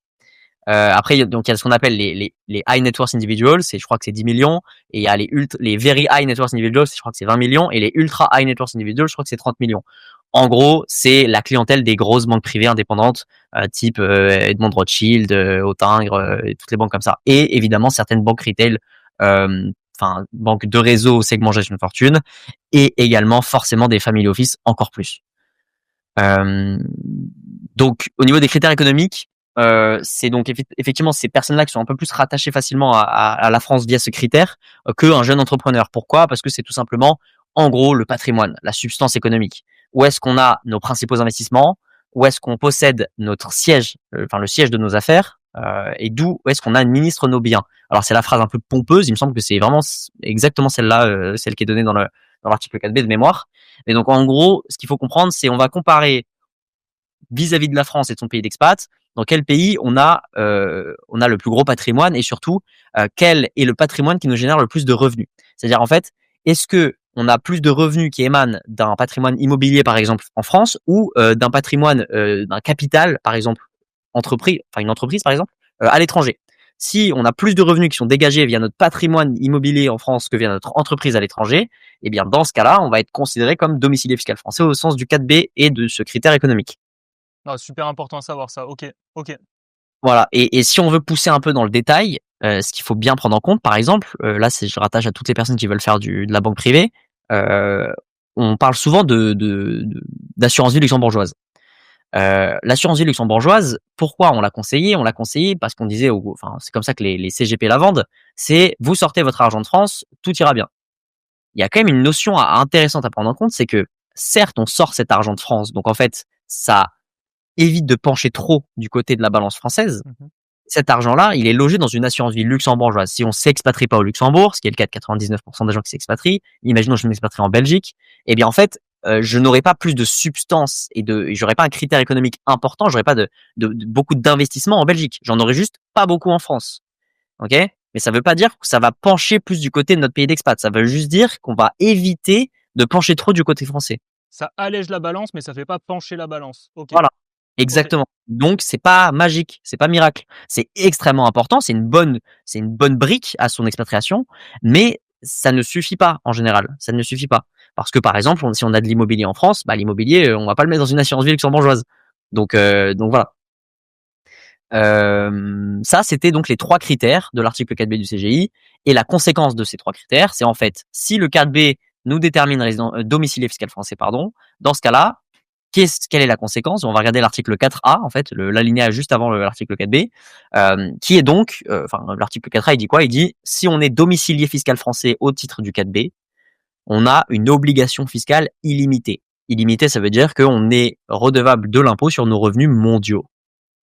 Après, donc il y a ce qu'on appelle les high net worth individuals, je crois que c'est 10 millions, et il y a les very high net worth individuals, je crois que c'est 20 millions, et les ultra high net worth individuals, je crois que c'est 30 millions. En gros, c'est la clientèle des grosses banques privées indépendantes, type Edmond Rothschild, Autingre, et toutes les banques comme ça, et évidemment certaines banques retail, banques de réseau au segment gestion de fortune, et également forcément des family office encore plus. Donc au niveau des critères économiques, c'est donc effectivement ces personnes-là qui sont un peu plus rattachées facilement à la France via ce critère qu'un jeune entrepreneur. Pourquoi? Parce que c'est tout simplement, en gros, le patrimoine, la substance économique. Où est-ce qu'on a nos principaux investissements? où est-ce qu'on possède notre siège, enfin le siège de nos affaires, et d'où est-ce qu'on administre nos biens. Alors c'est la phrase un peu pompeuse, il me semble que c'est vraiment exactement celle-là, celle qui est donnée dans l'article 4b de mémoire. Mais donc en gros, ce qu'il faut comprendre, c'est on va comparer vis-à-vis de la France et de son pays d'expat, dans quel pays on a le plus gros patrimoine et surtout quel est le patrimoine qui nous génère le plus de revenus. C'est-à-dire en fait, est-ce que on a plus de revenus qui émanent d'un patrimoine immobilier par exemple en France ou d'un patrimoine d'un capital par exemple une entreprise par exemple à l'étranger. Si on a plus de revenus qui sont dégagés via notre patrimoine immobilier en France que via notre entreprise à l'étranger, eh bien dans ce cas-là, on va être considéré comme domicilié fiscal français au sens du 4B et de ce critère économique. Ah, super important à savoir ça. Ok, ok. Voilà. Et si on veut pousser un peu dans le détail, ce qu'il faut bien prendre en compte, par exemple, là, je rattache à toutes les personnes qui veulent faire de la banque privée. On parle souvent d'assurance vie luxembourgeoise. L'assurance vie luxembourgeoise, pourquoi on l'a conseillé? On l'a conseillé parce qu'on disait, enfin, c'est comme ça que les CGP la vendent. C'est vous sortez votre argent de France, tout ira bien. Il y a quand même une notion intéressante à prendre en compte, c'est que certes, on sort cet argent de France, donc en fait, ça évite de pencher trop du côté de la balance française. Cet argent-là, il est logé dans une assurance vie luxembourgeoise. Si on s'expatrie pas au Luxembourg, ce qui est le cas de 99% des gens qui s'expatrient, imaginons que je m'expatrie en Belgique, eh bien en fait, je n'aurai pas plus de substance et j'aurai pas un critère économique important, j'aurai pas de beaucoup d'investissement en Belgique. J'en aurai juste pas beaucoup en France. Ok? Mais ça veut pas dire que ça va pencher plus du côté de notre pays d'expat. Ça veut juste dire qu'on va éviter de pencher trop du côté français. Ça allège la balance, mais ça fait pas pencher la balance. Ok. Voilà. Exactement. Okay. Donc c'est pas magique, c'est pas miracle. C'est extrêmement important, c'est une bonne brique à son expatriation, mais ça ne suffit pas en général. Ça ne suffit pas parce que par exemple, si on a de l'immobilier en France, bah l'immobilier, on va pas le mettre dans une assurance vie luxembourgeoise. Donc voilà. Ça, c'était donc les 3 critères de l'article 4B du CGI. Et la conséquence de ces 3 critères, c'est en fait, si le 4B nous détermine domicilié fiscal français, dans ce cas-là, quelle est la conséquence? On va regarder l'article 4A, en fait, l'alinéa juste avant l'article 4B, qui est donc, l'article 4A, il dit quoi? Il dit, si on est domicilié fiscal français au titre du 4B, on a une obligation fiscale illimitée. Illimitée, ça veut dire qu'on est redevable de l'impôt sur nos revenus mondiaux.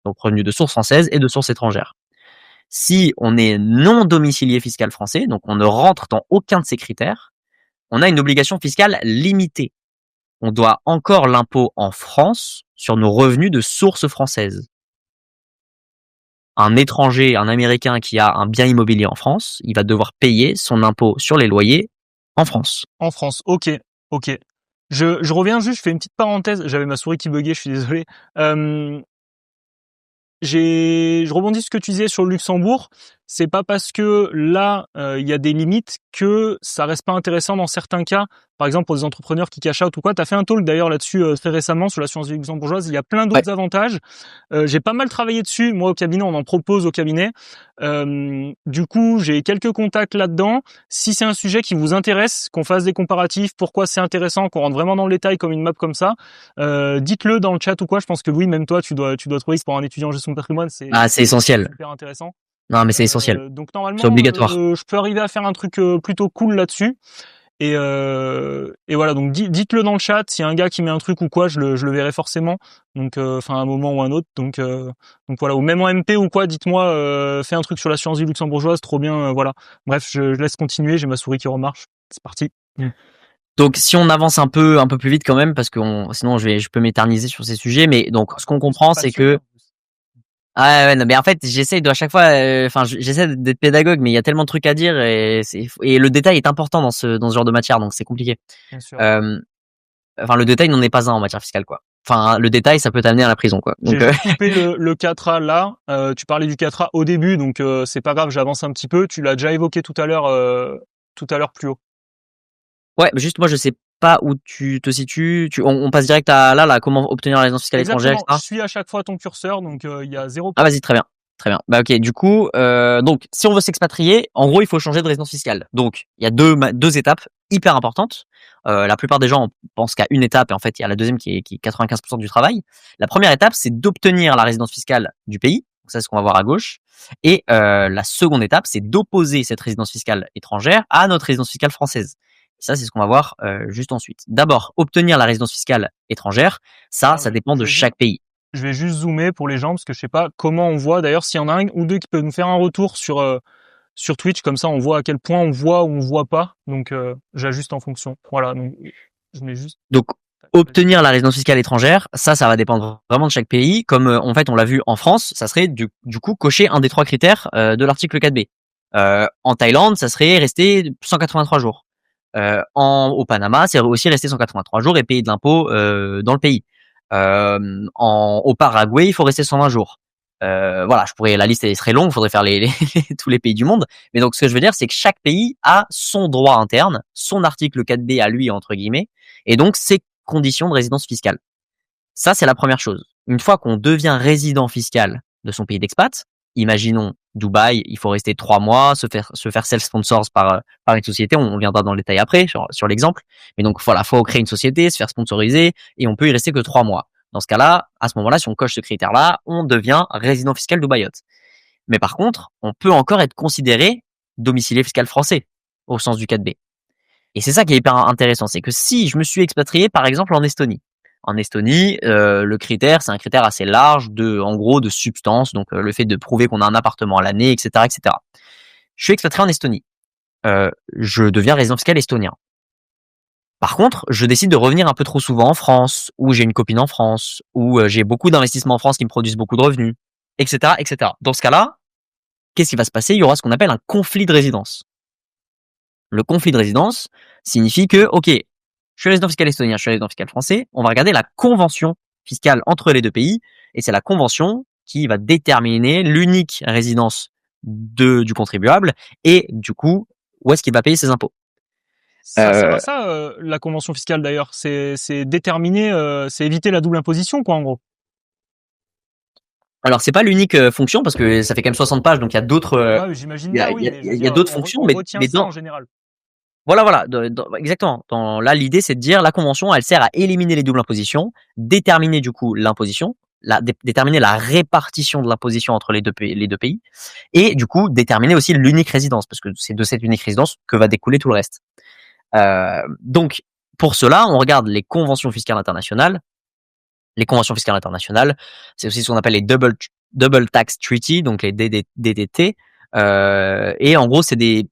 Donc revenus de source française et de source étrangère. Si on est non domicilié fiscal français, donc on ne rentre dans aucun de ces critères, on a une obligation fiscale limitée. On doit encore l'impôt en France sur nos revenus de source française. Un étranger, un Américain qui a un bien immobilier en France, il va devoir payer son impôt sur les loyers en France. En France, ok, ok. Je reviens juste, je fais une petite parenthèse. J'avais ma souris qui buguait, je suis désolé. Je rebondis sur ce que tu disais sur le Luxembourg. C'est pas parce que là il y a des limites que ça reste pas intéressant dans certains cas. Par exemple pour des entrepreneurs qui cash out ou quoi. T'as fait un talk d'ailleurs là-dessus très récemment sur l'assurance vie luxembourgeoise. Il y a plein d'autres avantages. J'ai pas mal travaillé dessus. Moi au cabinet, on en propose au cabinet. Du coup, j'ai quelques contacts là-dedans. Si c'est un sujet qui vous intéresse, qu'on fasse des comparatifs, pourquoi c'est intéressant, qu'on rentre vraiment dans le détail comme une map comme ça, dites-le dans le chat ou quoi. Je pense que oui, même toi, tu dois trouver que pour un étudiant en gestion de patrimoine, c'est essentiel. Super intéressant. Non, mais c'est essentiel. Donc normalement, c'est obligatoire. Je peux arriver à faire un truc plutôt cool là-dessus. Et voilà, donc dites-le dans le chat. S'il y a un gars qui met un truc ou quoi, je le verrai forcément. Donc, à un moment ou un autre. Donc voilà. Ou même en MP ou quoi, dites-moi, fais un truc sur l'assurance vie luxembourgeoise, trop bien. Voilà. Bref, je laisse continuer. J'ai ma souris qui remarche. C'est parti. Donc si on avance un peu plus vite quand même, parce que sinon je peux m'éterniser sur ces sujets. Mais donc ce qu'on comprend, c'est que non, mais en fait, j'essaie à chaque fois, j'essaie d'être pédagogue, mais il y a tellement de trucs à dire et le détail est important dans ce genre de matière, donc c'est compliqué. Bien sûr. Le détail n'en est pas un en matière fiscale, quoi. Enfin, le détail, ça peut t'amener à la prison, quoi. Donc, j'ai coupé le 4A là. Tu parlais du 4A au début, donc c'est pas grave, j'avance un petit peu. Tu l'as déjà évoqué tout à l'heure plus haut. Ouais, juste moi, je sais pas où tu te situes. On passe direct à là, comment obtenir la résidence fiscale étrangère, etc. Je suis à chaque fois ton curseur, donc il y a 0. Ah, vas-y, très bien. Très bien. Bah ok. Du coup, donc si on veut s'expatrier, en gros, il faut changer de résidence fiscale. Donc il y a deux étapes hyper importantes. La plupart des gens pensent qu'à une étape, et en fait, il y a la deuxième qui est 95% du travail. La première étape, c'est d'obtenir la résidence fiscale du pays. Donc ça, c'est ce qu'on va voir à gauche. Et la seconde étape, c'est d'opposer cette résidence fiscale étrangère à notre résidence fiscale française. Ça, c'est ce qu'on va voir juste ensuite. D'abord, obtenir la résidence fiscale étrangère, ça Alors, dépend de chaque pays. je vais juste zoomer pour les gens parce que je sais pas comment on voit. D'ailleurs, s'il y en a un ou deux qui peuvent nous faire un retour sur Twitch, comme ça on voit à quel point on voit ou on voit pas. Donc j'ajuste en fonction. Voilà, donc je mets juste. Donc, obtenir la résidence fiscale étrangère, ça va dépendre vraiment de chaque pays. Comme en fait, on l'a vu en France, ça serait du coup cocher un des 3 critères de l'article 4B. En Thaïlande, ça serait rester 183 jours. Au Panama, c'est aussi rester 183 jours et payer de l'impôt dans le pays. Au Paraguay, il faut rester 120 jours. Voilà, la liste elle serait longue, il faudrait faire tous les pays du monde. Mais donc, ce que je veux dire, c'est que chaque pays a son droit interne, son article 4B à lui, entre guillemets, et donc ses conditions de résidence fiscale. Ça, c'est la première chose. Une fois qu'on devient résident fiscal de son pays d'expat, imaginons Dubaï, il faut rester 3 mois, se faire self-sponsor par une société. On viendra dans le détail après sur l'exemple. Mais donc voilà, faut créer une société, se faire sponsoriser et on peut y rester que 3 mois. Dans ce cas-là, à ce moment-là, si on coche ce critère-là, on devient résident fiscal dubaïote. Mais par contre, on peut encore être considéré domicilié fiscal français au sens du 4B. Et c'est ça qui est hyper intéressant, c'est que si je me suis expatrié par exemple en Estonie, le critère, c'est un critère assez large en gros, de substance, donc le fait de prouver qu'on a un appartement à l'année, etc., etc. Je suis expatrié en Estonie. Je deviens résident fiscal estonien. Par contre, je décide de revenir un peu trop souvent en France, ou j'ai une copine en France, ou j'ai beaucoup d'investissements en France qui me produisent beaucoup de revenus, etc., etc. Dans ce cas-là, qu'est-ce qui va se passer? Il y aura ce qu'on appelle un conflit de résidence. Le conflit de résidence signifie que, ok, je suis résident fiscal estonien, je suis résident fiscal français, on va regarder la convention fiscale entre les deux pays, et c'est la convention qui va déterminer l'unique résidence du contribuable, et du coup, où est-ce qu'il va payer ses impôts. C'est pas ça la convention fiscale d'ailleurs. C'est déterminer, c'est éviter la double imposition quoi en gros. Alors c'est pas l'unique fonction parce que ça fait quand même 60 pages, donc il y a d'autres, Ouais, j'imagine il y bien, a, oui, mais je veux il y a dire, d'autres fonctions, on retient mais ça dans en général. voilà, exactement. Là, l'idée, c'est de dire la convention, elle sert à éliminer les doubles impositions, déterminer du coup l'imposition, déterminer la répartition de l'imposition entre les deux pays, et du coup déterminer aussi l'unique résidence, parce que c'est de cette unique résidence que va découler tout le reste. Donc, pour cela, on regarde les conventions fiscales internationales. Les conventions fiscales internationales, c'est aussi ce qu'on appelle les double tax treaty, donc les DDT. Et en gros, c'est des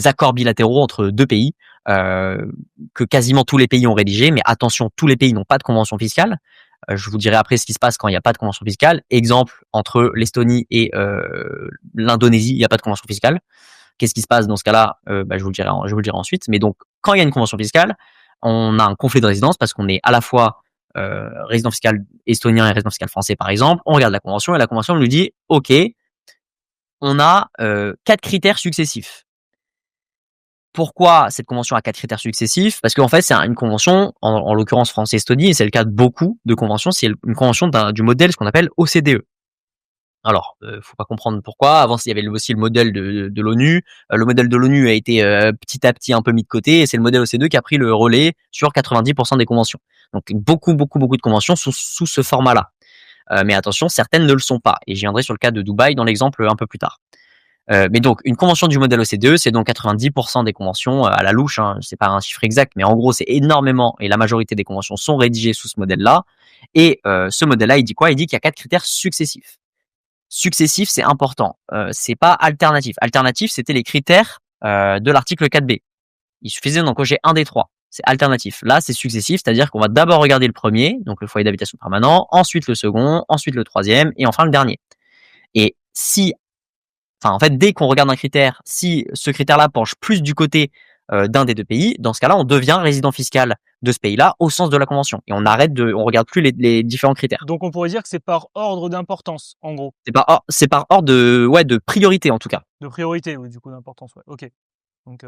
accords bilatéraux entre deux pays que quasiment tous les pays ont rédigés. Mais attention, tous les pays n'ont pas de convention fiscale. Je vous dirai après ce qui se passe quand il n'y a pas de convention fiscale. Exemple, entre l'Estonie et l'Indonésie, il n'y a pas de convention fiscale. Qu'est-ce qui se passe dans ce cas-là? Je vous le dirai ensuite. Mais donc, quand il y a une convention fiscale, on a un conflit de résidence parce qu'on est à la fois résident fiscal estonien et résident fiscal français, par exemple. On regarde la convention et la convention nous dit, OK, on a 4 critères successifs. Pourquoi cette convention a 4 critères successifs? Parce qu'en fait, c'est une convention, en l'occurrence France-Estonie, et c'est le cas de beaucoup de conventions, c'est une convention du modèle, ce qu'on appelle OCDE. Alors, faut pas comprendre pourquoi. Avant, il y avait aussi le modèle de l'ONU. Le modèle de l'ONU a été petit à petit un peu mis de côté, et c'est le modèle OCDE qui a pris le relais sur 90% des conventions. Donc, beaucoup de conventions sous ce format-là. Mais attention, certaines ne le sont pas. Et j'y viendrai sur le cas de Dubaï dans l'exemple un peu plus tard. Mais donc, une convention du modèle OCDE, c'est donc 90% des conventions à la louche. Hein, c'est pas un chiffre exact, mais en gros, c'est énormément. Et la majorité des conventions sont rédigées sous ce modèle-là. Et ce modèle-là, il dit quoi? Il dit qu'il y a 4 critères successifs. Successif, c'est important. C'est pas alternatif. Alternatif, c'était les critères de l'article 4B. Il suffisait d'en cocher un des 3. C'est alternatif. Là, c'est successif, c'est-à-dire qu'on va d'abord regarder le premier, donc le foyer d'habitation permanent, ensuite le second, ensuite le troisième, et enfin le dernier. Et en fait, dès qu'on regarde un critère, si ce critère-là penche plus du côté d'un des deux pays, dans ce cas-là, on devient résident fiscal de ce pays-là au sens de la convention. Et on regarde plus les différents critères. Donc on pourrait dire que c'est par ordre d'importance, en gros. C'est par ordre de priorité, en tout cas. De priorité, oui, du coup, d'importance, ouais. Ok. Donc,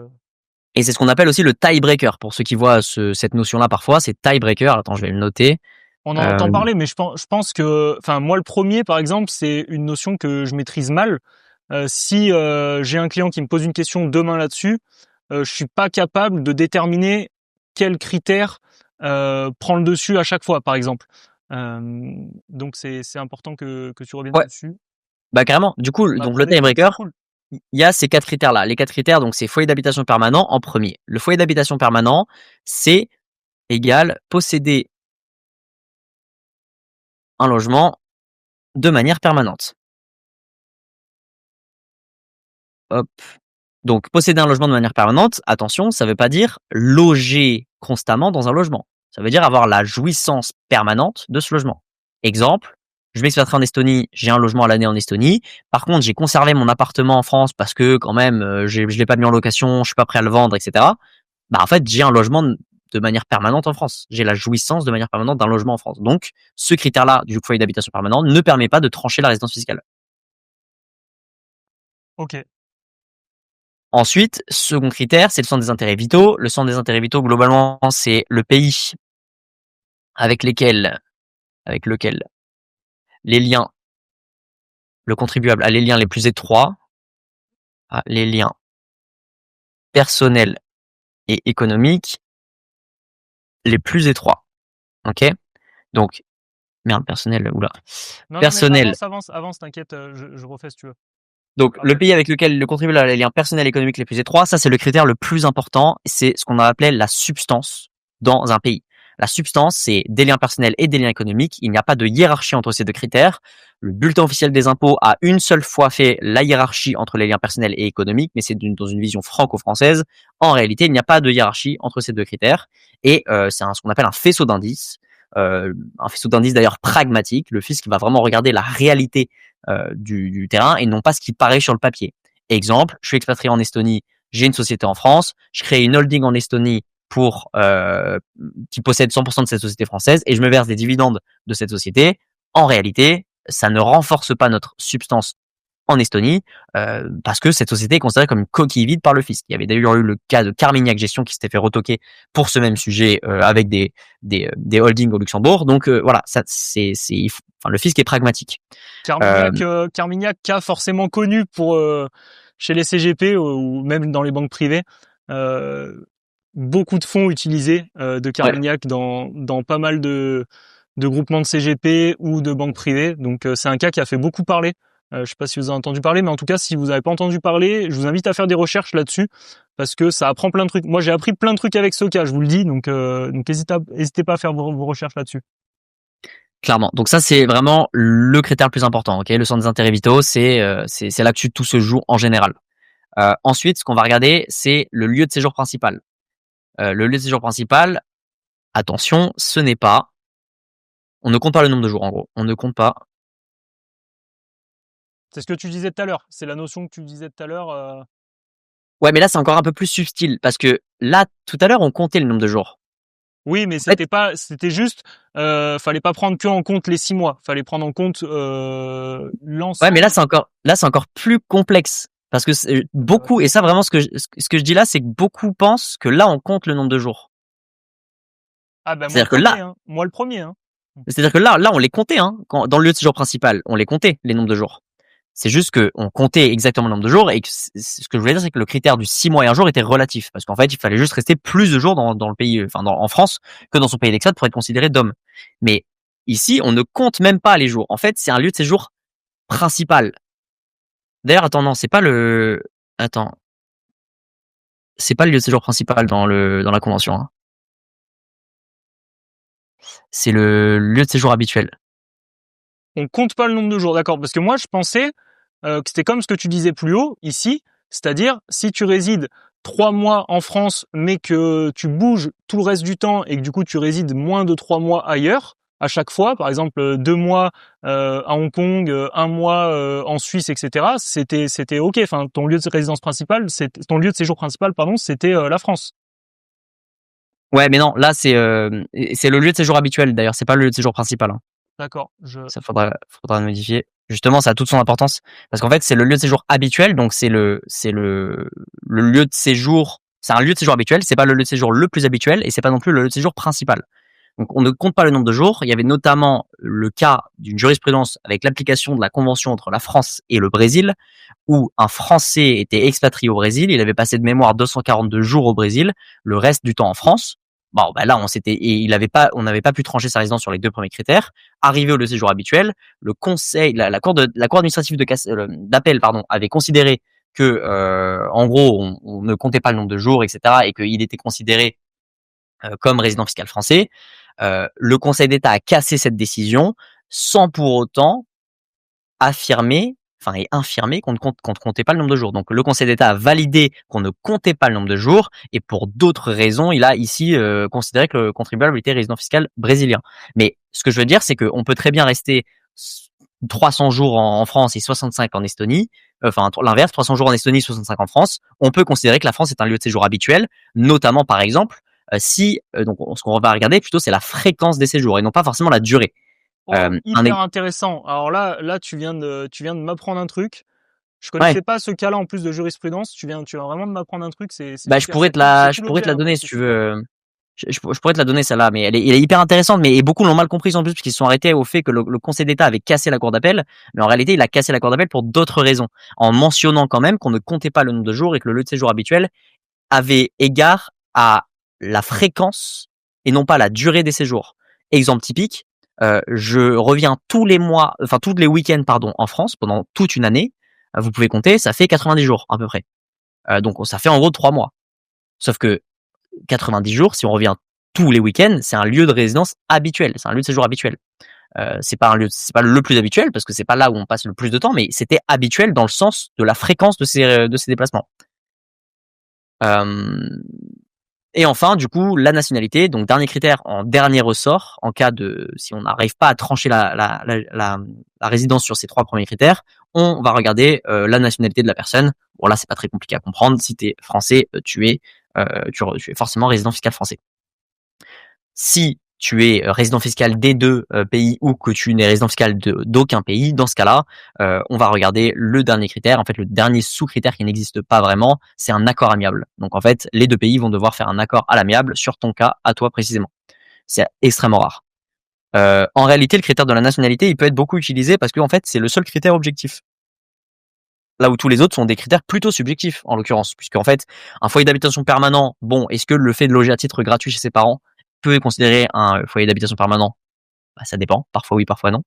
Et c'est ce qu'on appelle aussi le tiebreaker. Pour ceux qui voient cette notion-là parfois, c'est tiebreaker. Attends, je vais le noter. on en entend parler, mais je pense que, enfin, moi, le premier, par exemple, c'est une notion que je maîtrise mal. Si j'ai un client qui me pose une question demain là-dessus, je suis pas capable de déterminer quel critère prend le dessus à chaque fois, par exemple. Donc c'est important que tu reviennes Ouais, dessus. bah carrément. Du coup, donc le C'est tiebreaker, cool. il y a ces 4 critères-là. Les 4 critères, donc c'est foyer d'habitation permanent en premier. Le foyer d'habitation permanent, c'est égal posséder un logement de manière permanente. Hop. Donc, posséder un logement de manière permanente, attention, ça ne veut pas dire loger constamment dans un logement. Ça veut dire avoir la jouissance permanente de ce logement. Exemple, je m'expatrie en Estonie, j'ai un logement à l'année en Estonie. Par contre, j'ai conservé mon appartement en France parce que quand même, je l'ai pas mis en location, je suis pas prêt à le vendre, etc. Bah, en fait, j'ai un logement de manière permanente en France. J'ai la jouissance de manière permanente d'un logement en France. Donc, ce critère-là du foyer d'habitation permanent ne permet pas de trancher la résidence fiscale. Ok. Ensuite, second critère, c'est le centre des intérêts vitaux. Le centre des intérêts vitaux, globalement, c'est le pays avec lequel les liens, le contribuable a les liens les plus étroits, a les liens personnels et économiques les plus étroits. Ok? Donc, merde, personnel, oula. Non, mais Personnel. avance, t'inquiète, je refais si tu veux. Donc, le pays avec lequel le contribuable a les liens personnels et économiques les plus étroits, ça, c'est le critère le plus important. C'est ce qu'on a appelé la substance dans un pays. La substance, c'est des liens personnels et des liens économiques. Il n'y a pas de hiérarchie entre ces deux critères. Le bulletin officiel des impôts a une seule fois fait la hiérarchie entre les liens personnels et économiques, mais c'est dans une vision franco-française. En réalité, il n'y a pas de hiérarchie entre ces deux critères. Et c'est ce qu'on appelle un faisceau d'indices. Un faisceau d'indices d'ailleurs pragmatique. Le fisc va vraiment regarder la réalité du terrain et non pas ce qui paraît sur le papier. Exemple, je suis expatrié en Estonie, j'ai une société en France, je crée une holding en Estonie qui possède 100% de cette société française et je me verse des dividendes de cette société. En réalité, ça ne renforce pas notre substance en Estonie parce que cette société est considérée comme une coquille vide par le fisc. Il y avait d'ailleurs eu le cas de Carmignac Gestion qui s'était fait retoquer pour ce même sujet avec des holdings au Luxembourg. Donc voilà, ça le fisc est pragmatique. Carmignac, cas forcément connu pour chez les CGP ou même dans les banques privées. Beaucoup de fonds utilisés de Carmignac dans pas mal de groupements de CGP ou de banques privées. Donc c'est un cas qui a fait beaucoup parler. Je sais pas si vous avez entendu parler, mais en tout cas, si vous n'avez pas entendu parler, je vous invite à faire des recherches là-dessus parce que ça apprend plein de trucs. Moi, j'ai appris plein de trucs avec ce cas, je vous le dis. Donc n'hésitez pas à faire vos recherches là-dessus. Clairement. Donc ça, c'est vraiment le critère le plus important. Ok, le centre des intérêts vitaux, c'est là-dessus tout se joue en général. Ensuite, ce qu'on va regarder, c'est le lieu de séjour principal. Le lieu de séjour principal, attention, ce n'est pas. On ne compte pas le nombre de jours, en gros. On ne compte pas. C'est ce que tu disais tout à l'heure. C'est la notion que tu disais tout à l'heure. Ouais, mais là, c'est encore un peu plus subtil parce que là, tout à l'heure, on comptait le nombre de jours. Oui, mais c'était juste, fallait pas prendre que en compte les 6 mois. Fallait prendre en compte l'ensemble. Ouais, mais là, c'est encore plus complexe parce que beaucoup, et ça vraiment, ce que je dis là, c'est que beaucoup pensent que là, on compte le nombre de jours. Ah ben C'est-à-dire que là, hein. Moi le premier. Hein. C'est-à-dire que là, on les comptait, hein. Dans le lieu de séjour principal, on les comptait, les nombres de jours. C'est juste que on comptait exactement le nombre de jours et que ce que je voulais dire, c'est que le critère du 6 mois et un jour était relatif. Parce qu'en fait, il fallait juste rester plus de jours dans le pays, en France, que dans son pays d'expat pour être considéré d'homme. Mais ici, on ne compte même pas les jours. En fait, c'est un lieu de séjour principal. D'ailleurs, attends, non, c'est pas le lieu de séjour principal dans la convention, hein. C'est le lieu de séjour habituel. On compte pas le nombre de jours, d'accord. Parce que moi, je pensais que c'était comme ce que tu disais plus haut, ici. C'est-à-dire, si tu résides 3 mois en France, mais que tu bouges tout le reste du temps et que du coup, tu résides moins de 3 mois ailleurs, à chaque fois, par exemple 2 mois à Hong Kong, 1 mois en Suisse, etc. C'était ok. Enfin, ton lieu de résidence principale, ton lieu de séjour principal, pardon, c'était la France. Ouais, mais non, là, c'est le lieu de séjour habituel, d'ailleurs. C'est pas le lieu de séjour principal, hein. D'accord. Ça faudra le modifier. Justement, ça a toute son importance parce qu'en fait, c'est le lieu de séjour habituel, donc c'est le lieu de séjour. C'est un lieu de séjour habituel. C'est pas le lieu de séjour le plus habituel et c'est pas non plus le lieu de séjour principal. Donc, on ne compte pas le nombre de jours. Il y avait notamment le cas d'une jurisprudence avec l'application de la convention entre la France et le Brésil, où un Français était expatrié au Brésil. Il avait passé de mémoire 242 jours au Brésil, le reste du temps en France. Bon, bah là, on n'avait pas pu trancher sa résidence sur les 2 premiers critères. Arrivé au lieu de séjour habituel, le conseil, la cour administrative d'appel, avait considéré que en gros on ne comptait pas le nombre de jours, etc., et qu'il était considéré comme résident fiscal français, le Conseil d'État a cassé cette décision sans pour autant infirmer qu'on ne comptait pas le nombre de jours. Donc le Conseil d'État a validé qu'on ne comptait pas le nombre de jours, et pour d'autres raisons, il a ici considéré que le contribuable était résident fiscal brésilien. Mais ce que je veux dire, c'est qu'on peut très bien rester 300 jours en France et 65 en Estonie, enfin l'inverse, 300 jours en Estonie, 65 en France. On peut considérer que la France est un lieu de séjour habituel, notamment par exemple si donc ce qu'on va regarder plutôt, c'est la fréquence des séjours et non pas forcément la durée. Oh, hyper intéressant. Alors là, tu viens de m'apprendre un truc. Je Ouais. connaissais pas ce cas-là en plus de jurisprudence. Tu viens vraiment de m'apprendre un truc. C'est Bah, super. je pourrais te la donner si tu veux. Je pourrais te la donner celle-là, mais elle est hyper intéressante, mais et beaucoup l'ont mal comprise en plus parce qu'ils se sont arrêtés au fait que le Conseil d'État avait cassé la cour d'appel, mais en réalité il a cassé la cour d'appel pour d'autres raisons, en mentionnant quand même qu'on ne comptait pas le nombre de jours et que le lieu de séjour habituel avait égard à la fréquence et non pas la durée des séjours. Exemple typique, je reviens tous les mois, enfin tous les week-ends pardon, en France pendant toute une année. Vous pouvez compter, ça fait 90 jours à peu près. Donc ça fait en gros 3 mois. Sauf que 90 jours, si on revient tous les week-ends, c'est un lieu de résidence habituel, c'est un lieu de séjour habituel. C'est pas le plus habituel parce que c'est pas là où on passe le plus de temps, mais c'était habituel dans le sens de la fréquence de ces déplacements. Et enfin, du coup, la nationalité. Donc dernier critère en dernier ressort, en cas de si on n'arrive pas à trancher la résidence sur ces 3 premiers critères, on va regarder la nationalité de la personne. Bon là, c'est pas très compliqué à comprendre. Si t'es français, tu es forcément résident fiscal français. Si tu es résident fiscal des 2 pays ou que tu n'es résident fiscal d'aucun pays, dans ce cas-là, on va regarder le dernier critère. En fait, le dernier sous-critère qui n'existe pas vraiment, c'est un accord amiable. Donc en fait, les 2 pays vont devoir faire un accord à l'amiable sur ton cas, à toi précisément. C'est extrêmement rare. En réalité, le critère de la nationalité, il peut être beaucoup utilisé parce que en fait, c'est le seul critère objectif. Là où tous les autres sont des critères plutôt subjectifs, en l'occurrence, puisque en fait, un foyer d'habitation permanent, bon, est-ce que le fait de loger à titre gratuit chez ses parents peut être considéré un foyer d'habitation permanent? Bah, ça dépend, parfois oui, parfois non.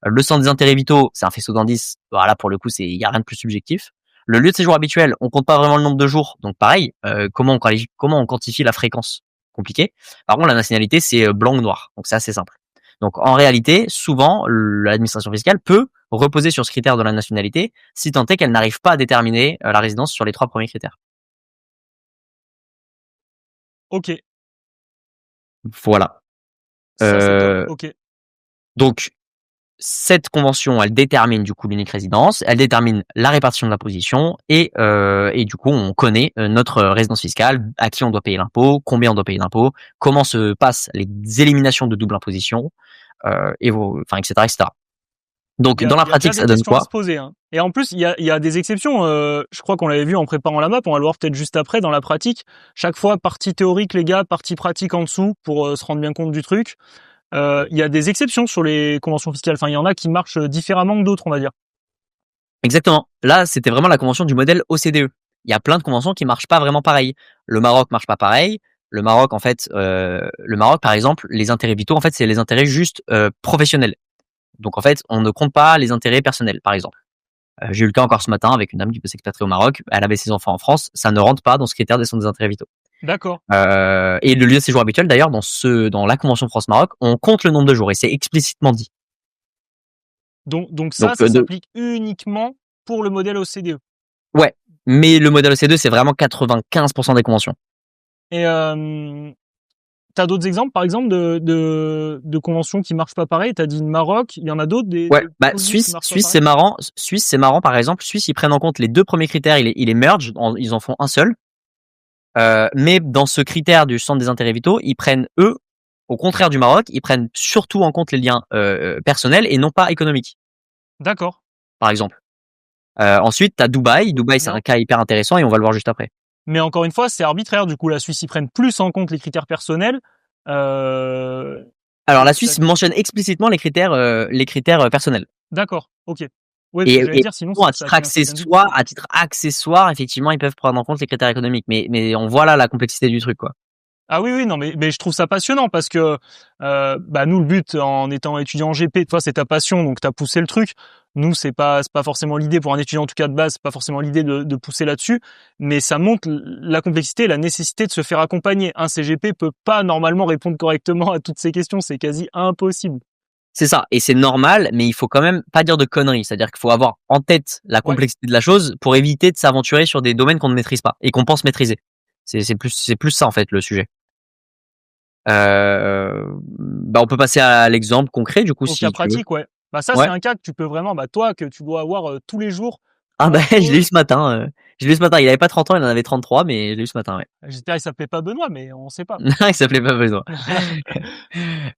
Le centre des intérêts vitaux, c'est un faisceau d'indices, voilà, pour le coup, il y a rien de plus subjectif. Le lieu de séjour habituel, on compte pas vraiment le nombre de jours, donc pareil, comment on quantifie la fréquence? Compliqué. Par contre, la nationalité, c'est blanc ou noir, donc c'est assez simple. Donc en réalité, souvent, l'administration fiscale peut reposer sur ce critère de la nationalité, si tant est qu'elle n'arrive pas à déterminer la résidence sur les 3 premiers critères. Ok. Voilà. Ça c'est top. Ok. Donc cette convention, elle détermine du coup l'unique résidence, elle détermine la répartition de l'imposition et du coup on connaît notre résidence fiscale, à qui on doit payer l'impôt, combien on doit payer d'impôt, comment se passent les éliminations de double imposition, etc., etc. Donc dans la Il y a bien pratique, des ça donne questions à quoi? se poser. Hein. Et en plus, il y a des exceptions. Je crois qu'on l'avait vu en préparant la map. On va le voir peut-être juste après dans la pratique. Chaque fois, partie théorique, les gars, partie pratique en dessous pour se rendre bien compte du truc. Il y a des exceptions sur les conventions fiscales. Enfin, il y en a qui marchent différemment que d'autres, on va dire. Exactement. Là, c'était vraiment la convention du modèle OCDE. Il y a plein de conventions qui marchent pas vraiment pareil. Le Maroc marche pas pareil. Le Maroc, en fait, par exemple, les intérêts vitaux, en fait, c'est les intérêts juste professionnels. Donc, en fait, on ne compte pas les intérêts personnels, par exemple. J'ai eu le cas encore ce matin avec une dame qui peut s'expatrier au Maroc. Elle avait ses enfants en France. Ça ne rentre pas dans ce critère des intérêts vitaux. D'accord. Et le lieu de séjour habituel, d'ailleurs, dans la convention France-Maroc, on compte le nombre de jours et c'est explicitement dit. Donc ça s'applique uniquement pour le modèle OCDE. Ouais, mais le modèle OCDE, c'est vraiment 95% des conventions. Et t'as d'autres exemples, par exemple, de conventions qui marchent pas pareil? T'as dit le Maroc, il y en a d'autres Suisse, c'est marrant. Suisse, c'est marrant. Par exemple, Suisse, ils prennent en compte les 2 premiers critères, ils les mergent, ils en font un seul. Mais dans ce critère du centre des intérêts vitaux, ils prennent eux, au contraire du Maroc, ils prennent surtout en compte les liens personnels et non pas économiques. D'accord. Par exemple. Ensuite, t'as Dubaï. Dubaï, c'est un cas hyper intéressant et on va le voir juste après. Mais encore une fois, c'est arbitraire. Du coup, la Suisse, ils prennent plus en compte les critères personnels. Alors, la Suisse mentionne explicitement les critères personnels. D'accord. Ok. Ouais, et dire, sinon, à titre accessoire, effectivement, ils peuvent prendre en compte les critères économiques. Mais on voit là la complexité du truc, quoi. Ah oui, non, mais je trouve ça passionnant parce que nous, le but en étant étudiant en GP, toi, c'est ta passion, donc t'as poussé le truc. Nous, c'est pas forcément l'idée pour un étudiant en tout cas de base, c'est pas forcément l'idée de pousser là-dessus, mais ça montre la complexité, et la nécessité de se faire accompagner. Un CGP peut pas normalement répondre correctement à toutes ces questions, c'est quasi impossible. C'est ça, et c'est normal, mais il faut quand même pas dire de conneries. C'est-à-dire qu'il faut avoir en tête la Ouais. complexité de la chose pour éviter de s'aventurer sur des domaines qu'on ne maîtrise pas et qu'on pense maîtriser. C'est plus ça en fait le sujet. On peut passer à l'exemple concret du coup Au cas si tu veux. pratique, ouais. Bah ça, c'est Ouais. un cas que tu peux vraiment, bah toi, que tu dois avoir tous les jours. Ah bah je l'ai eu Entre, ce matin. Je l'ai eu ce matin. Il avait pas 30 ans, il en avait 33, mais je l'ai eu ce matin. Ouais. j'espère qu'il s'appelait pas Benoît, mais on sait pas. Non, il s'appelait pas besoin.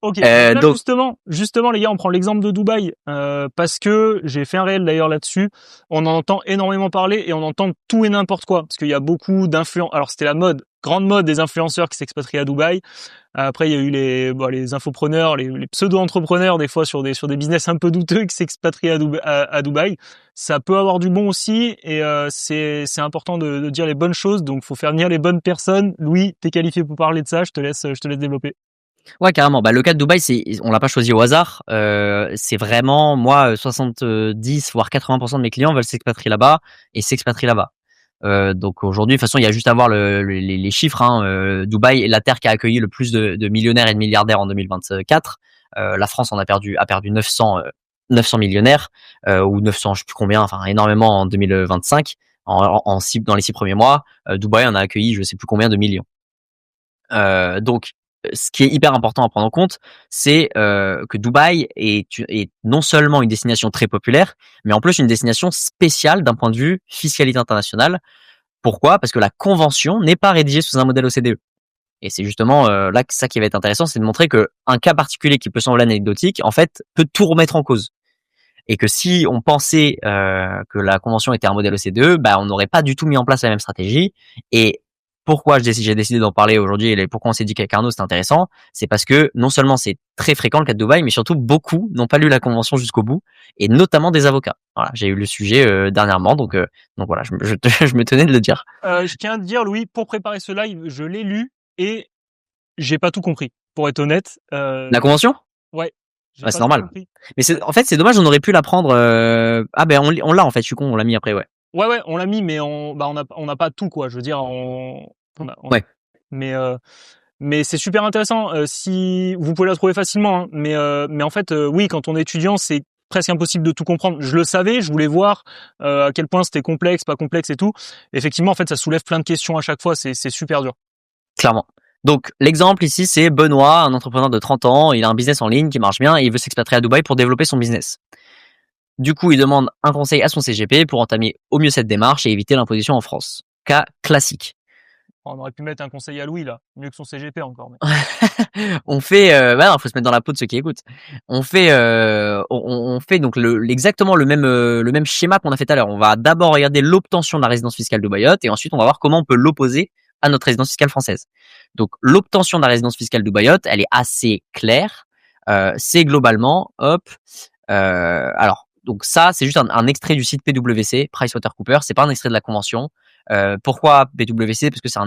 Ok, donc là Donc justement les gars, on prend l'exemple de Dubaï parce que j'ai fait un réel d'ailleurs là-dessus. On en entend énormément parler et on entend tout et n'importe quoi parce qu'il y a beaucoup d'influents. Alors c'était la grande mode des influenceurs qui s'expatrient à Dubaï. Après il y a eu les infopreneurs, les pseudo-entrepreneurs des fois sur des business un peu douteux qui s'expatrient à Dubaï. Ça peut avoir du bon aussi et c'est important de dire les bonnes choses. Donc faut faire venir les bonnes personnes. Louis, t'es qualifié pour parler de ça. Je te laisse développer. ouais, carrément. Bah, le cas de Dubaï, on l'a pas choisi au hasard. C'est vraiment, moi, 70 voire 80% de mes clients veulent s'expatrier là-bas et s'expatrient là-bas. Donc aujourd'hui, de toute façon, il y a juste à voir les chiffres. Hein. Dubaï est la terre qui a accueilli le plus de millionnaires et de milliardaires en 2024. La France a perdu 900 millionnaires ou 900, je sais plus combien, enfin énormément en 2025. Dans les 6 premiers mois, Dubaï en a accueilli, je sais plus combien de millions. Donc, ce qui est hyper important à prendre en compte, c'est que Dubaï est non seulement une destination très populaire, mais en plus une destination spéciale d'un point de vue fiscalité internationale. Pourquoi? Parce que la convention n'est pas rédigée sous un modèle OCDE. Et c'est justement là que ça qui va être intéressant, c'est de montrer que un cas particulier qui peut sembler anecdotique, en fait, peut tout remettre en cause. Et que si on pensait que la convention était un modèle OCDE, bah, on n'aurait pas du tout mis en place la même stratégie. Et pourquoi j'ai décidé d'en parler aujourd'hui et pourquoi on s'est dit qu'avec Arnaud c'est intéressant, c'est parce que non seulement c'est très fréquent le cas de Dubaï, mais surtout beaucoup n'ont pas lu la convention jusqu'au bout, et notamment des avocats. Voilà, j'ai eu le sujet dernièrement, donc voilà, je me tenais de le dire. Je tiens à te dire, Louis, pour préparer ce live, je l'ai lu et j'ai pas tout compris. Pour être honnête, La convention? ouais, j'ai Ouais, c'est pas tout normal. compris. Mais en fait c'est dommage, on aurait pu l'apprendre. Ah ben on l'a en fait, je suis con, on l'a mis après, ouais. Ouais, on l'a mis, mais on n'a pas tout quoi. Je veux dire, Ouais. mais c'est super intéressant. Si vous pouvez la trouver facilement, hein, mais en fait, oui, quand on est étudiant, c'est presque impossible de tout comprendre. Je le savais, je voulais voir à quel point c'était complexe, pas complexe et tout. Effectivement, en fait, ça soulève plein de questions à chaque fois. C'est super dur. Clairement. Donc, l'exemple ici, c'est Benoît, un entrepreneur de 30 ans. Il a un business en ligne qui marche bien et il veut s'expatrier à Dubaï pour développer son business. Du coup, il demande un conseil à son CGP pour entamer au mieux cette démarche et éviter l'imposition en France. Cas classique. On aurait pu mettre un conseil à Louis là, mieux que son CGP encore. Mais... On fait, non, faut se mettre dans la peau de ceux qui écoutent. On fait donc exactement le même schéma qu'on a fait tout à l'heure. On va d'abord regarder l'obtention de la résidence fiscale dubaïote et ensuite on va voir comment on peut l'opposer à notre résidence fiscale française. Donc l'obtention de la résidence fiscale dubaïote, elle est assez claire. C'est globalement, alors donc ça c'est juste un extrait du site PwC, PricewaterhouseCoopers. C'est pas un extrait de la convention. Pourquoi PwC? Parce que c'est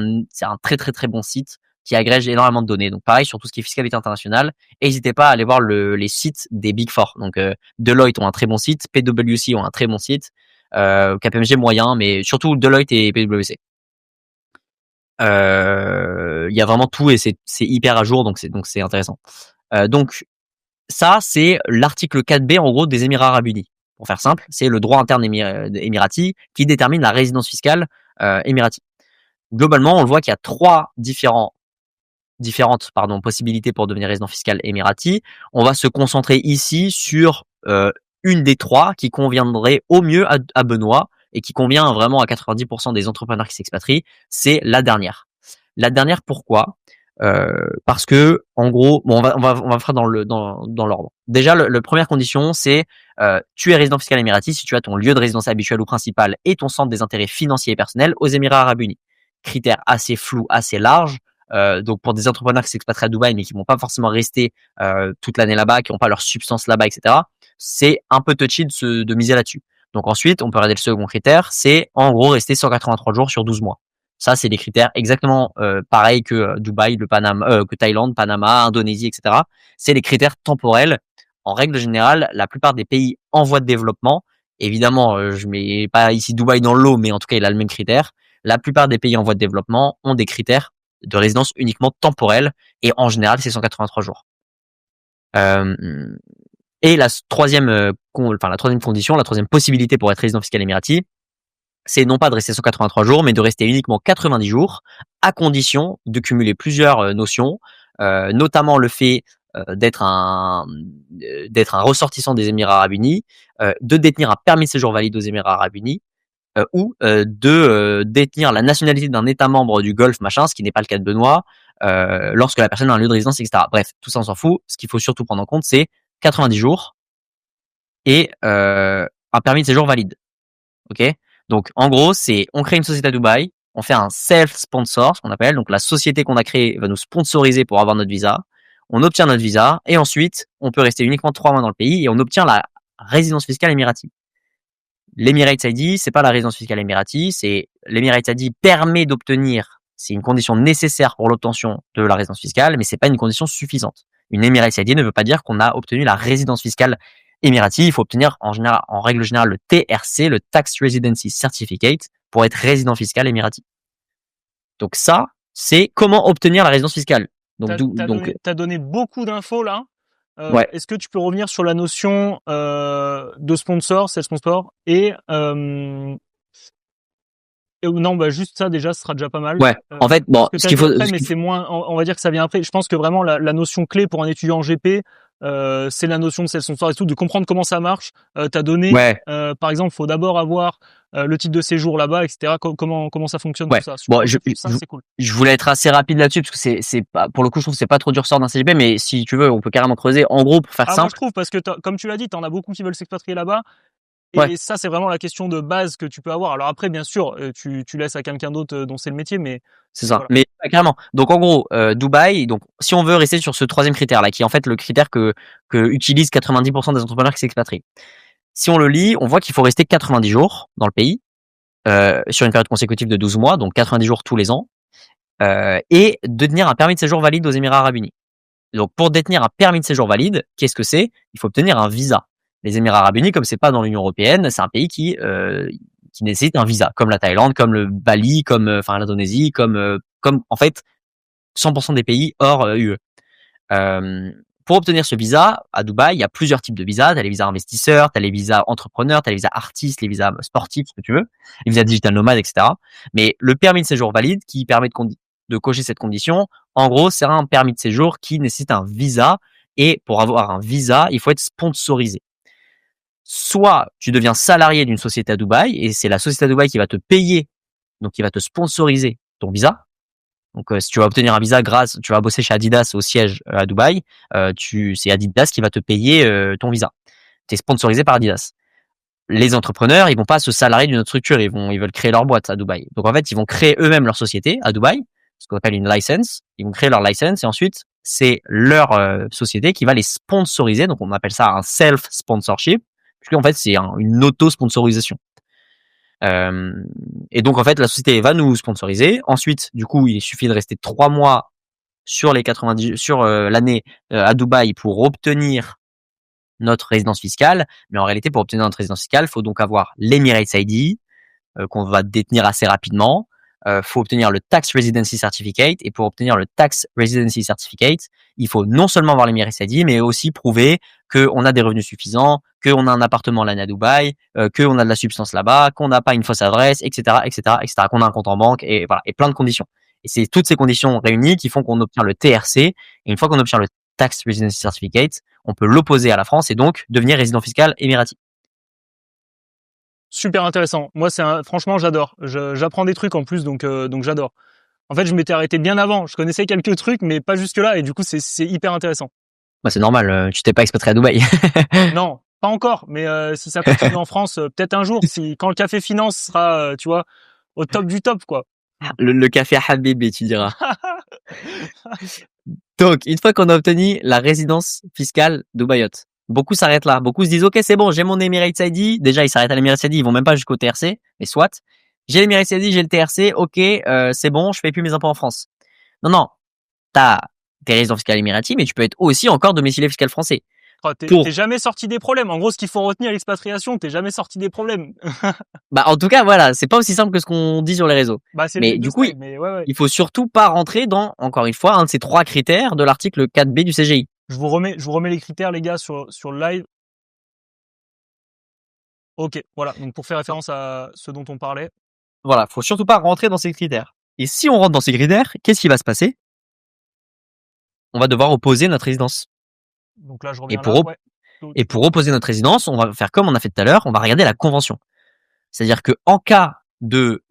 un très très très bon site qui agrège énormément de données. Donc pareil sur tout ce qui est fiscalité internationale. N'hésitez pas à aller voir les sites des Big Four. Donc Deloitte ont un très bon site, PwC ont un très bon site, KPMG moyen, mais surtout Deloitte et PwC. Il y a vraiment tout et c'est hyper à jour, donc c'est intéressant. Donc ça c'est l'article 4B en gros des Émirats Arabes Unis. Pour faire simple, c'est le droit interne émirati qui détermine la résidence fiscale émirati. Globalement, on le voit qu'il y a trois différentes possibilités pour devenir résident fiscal émirati. On va se concentrer ici sur une des trois qui conviendrait au mieux à Benoît et qui convient vraiment à 90% des entrepreneurs qui s'expatrient. C'est la dernière. La dernière, pourquoi? Parce que en gros, bon, on va faire dans l'ordre. Déjà, la première condition, c'est tu es résident fiscal émirati si tu as ton lieu de résidence habituel ou principal et ton centre des intérêts financiers et personnels aux Émirats Arabes Unis. Critère assez flou, assez large. Donc pour des entrepreneurs qui s'expatrient à Dubaï mais qui vont pas forcément rester toute l'année là-bas, qui n'ont pas leur substance là-bas, etc., c'est un peu touchy de miser là-dessus. Donc ensuite, on peut regarder le second critère, c'est en gros rester 183 jours sur 12 mois. Ça, c'est des critères exactement pareils que Dubaï, que Thaïlande, Panama, Indonésie, etc. C'est des critères temporels en règle générale, la plupart des pays en voie de développement, évidemment, je mets pas ici Dubaï dans l'eau, mais en tout cas, il a le même critère. La plupart des pays en voie de développement ont des critères de résidence uniquement temporelle, et en général, c'est 183 jours. Et la troisième condition, la troisième possibilité pour être résident fiscal émirati, c'est non pas de rester 183 jours, mais de rester uniquement 90 jours, à condition de cumuler plusieurs notions, notamment le fait d'être un ressortissant des Émirats Arabes Unis, de détenir un permis de séjour valide aux Émirats Arabes Unis, ou de détenir la nationalité d'un État membre du Golfe, machin, ce qui n'est pas le cas de Benoît, lorsque la personne a un lieu de résidence, etc. Bref, tout ça on s'en fout. Ce qu'il faut surtout prendre en compte, c'est 90 jours et un permis de séjour valide. Ok. Donc en gros, c'est on crée une société à Dubaï, on fait un self-sponsor, ce qu'on appelle, donc la société qu'on a créée va nous sponsoriser pour avoir notre visa. On obtient notre visa et ensuite on peut rester uniquement 3 mois dans le pays et on obtient la résidence fiscale émirati. L'Emirates ID, c'est pas la résidence fiscale émirati, c'est l'Emirates ID permet d'obtenir, c'est une condition nécessaire pour l'obtention de la résidence fiscale, mais c'est pas une condition suffisante. Une Emirates ID ne veut pas dire qu'on a obtenu la résidence fiscale émirati. Il faut obtenir en règle générale le TRC, le Tax Residency Certificate, pour être résident fiscal émirati. Donc ça, c'est comment obtenir la résidence fiscale. T'as donné beaucoup d'infos là. Ouais. Est-ce que tu peux revenir sur la notion de sponsor, c'est le sponsor, et non, bah juste ça déjà, ce sera déjà pas mal. Ouais. En fait, bon, ce qu'il faut, après, mais c'est moins. On va dire que ça vient après. Je pense que vraiment la notion clé pour un étudiant en GP, c'est la notion de self-sponsor et tout, de comprendre comment ça marche. T'as donné, ouais. Par exemple, faut d'abord avoir le titre de séjour là-bas, etc. Comment ça fonctionne, ouais. tout ça. Bon, c'est cool. Je voulais être assez rapide là-dessus parce que c'est pas, pour le coup, je trouve que c'est pas trop dur sort d'un CGP, mais si tu veux, on peut carrément creuser. En gros, pour faire simple. Moi, je trouve, parce que comme tu l'as dit, t'en as beaucoup qui veulent s'expatrier là-bas. Et ouais. ça, c'est vraiment la question de base que tu peux avoir. Alors après, bien sûr, tu laisses à quelqu'un d'autre dont c'est le métier, mais c'est ça. Voilà. Mais carrément. Donc en gros, Dubaï. Donc si on veut rester sur ce troisième critère là, qui est en fait le critère que utilisent 90% des entrepreneurs qui s'expatrient. Si on le lit, on voit qu'il faut rester 90 jours dans le pays sur une période consécutive de 12 mois, donc 90 jours tous les ans, et détenir un permis de séjour valide aux Émirats Arabes Unis. Donc pour détenir un permis de séjour valide, qu'est-ce que c'est ? Il faut obtenir un visa. Les Émirats Arabes Unis, comme c'est pas dans l'Union européenne, c'est un pays qui nécessite un visa, comme la Thaïlande, comme le Bali, comme l'Indonésie, comme en fait 100% des pays hors UE. Pour obtenir ce visa à Dubaï, il y a plusieurs types de visas. T'as les visas investisseurs, t'as les visas entrepreneurs, t'as les visas artistes, les visas sportifs, ce que tu veux, les visas digital nomades, etc. Mais le permis de séjour valide qui permet de cocher cette condition, en gros, c'est un permis de séjour qui nécessite un visa. Et pour avoir un visa, il faut être sponsorisé. Soit tu deviens salarié d'une société à Dubaï et c'est la société à Dubaï qui va te payer, donc qui va te sponsoriser ton visa. Donc si tu vas obtenir un visa tu vas bosser chez Adidas au siège à Dubaï, c'est Adidas qui va te payer ton visa. Tu es sponsorisé par Adidas. Les entrepreneurs, ils vont pas se salarier d'une autre structure, ils veulent créer leur boîte à Dubaï. Donc en fait, ils vont créer eux-mêmes leur société à Dubaï, ce qu'on appelle une license. Ils vont créer leur license et ensuite c'est leur société qui va les sponsoriser. Donc on appelle ça un self-sponsorship, puisque en fait c'est une auto-sponsorisation. Et donc en fait la société va nous sponsoriser. Ensuite, du coup, il suffit de rester 3 mois sur les 90 sur l'année à Dubaï pour obtenir notre résidence fiscale. Mais en réalité, pour obtenir notre résidence fiscale, il faut donc avoir l'Emirates ID qu'on va détenir assez rapidement. Faut obtenir le Tax Residency Certificate, et pour obtenir le Tax Residency Certificate, il faut non seulement avoir l'Emirates ID, mais aussi prouver qu'on a des revenus suffisants, qu'on a un appartement l'année à Dubaï, qu'on a de la substance là-bas, qu'on n'a pas une fausse adresse, etc., etc., etc., qu'on a un compte en banque, et voilà, et plein de conditions. Et c'est toutes ces conditions réunies qui font qu'on obtient le TRC, et une fois qu'on obtient le Tax Residency Certificate, on peut l'opposer à la France et donc devenir résident fiscal émirati. Super intéressant. Moi, franchement, j'adore. J'apprends des trucs en plus, donc j'adore. En fait, je m'étais arrêté bien avant. Je connaissais quelques trucs, mais pas jusque là, et du coup, c'est hyper intéressant. Bah, c'est normal. Tu t'es pas expatrié à Dubaï. Non, pas encore. Mais si ça continue en France, peut-être un jour, quand le café finance sera, tu vois, au top du top, quoi. Le café Habibi, tu diras. Donc, une fois qu'on a obtenu la résidence fiscale dubaïote, beaucoup s'arrêtent là. Beaucoup se disent, OK, c'est bon, j'ai mon Emirates ID. Déjà, ils s'arrêtent à l'Emirates ID, ils vont même pas jusqu'au TRC, mais soit. J'ai l'Emirates ID, j'ai le TRC, OK, c'est bon, je fais plus mes impôts en France. Non, t'as tes résidents fiscaux émiratis, mais tu peux être aussi encore domicilié fiscal français. Oh, t'es jamais sorti des problèmes. En gros, ce qu'il faut retenir à l'expatriation, t'es jamais sorti des problèmes. Bah, en tout cas, voilà, c'est pas aussi simple que ce qu'on dit sur les réseaux. Bah, c'est Mais le du coup, style, mais ouais. il faut surtout pas rentrer dans, encore une fois, un de ces 3 critères de l'article 4B du CGI. Je vous remets les critères, les gars, sur le live. Ok, voilà. Donc, pour faire référence à ce dont on parlait. Voilà, faut surtout pas rentrer dans ces critères. Et si on rentre dans ces critères, qu'est-ce qui va se passer? On va devoir opposer notre résidence. Donc là, je Et reviens pour, là. Ouais. et pour opposer notre résidence, on va faire comme on a fait tout à l'heure, on va regarder la convention. C'est-à-dire que en cas de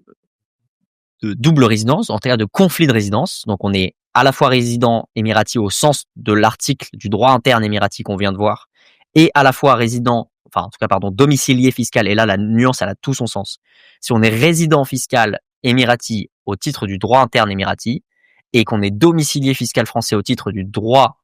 double résidence, en cas de conflit de résidence, donc on est à la fois résident émirati au sens de l'article du droit interne émirati qu'on vient de voir, et à la fois résident, enfin en tout cas pardon, domicilié fiscal, et là la nuance elle a tout son sens. Si on est résident fiscal émirati au titre du droit interne émirati, et qu'on est domicilié fiscal français au titre du droit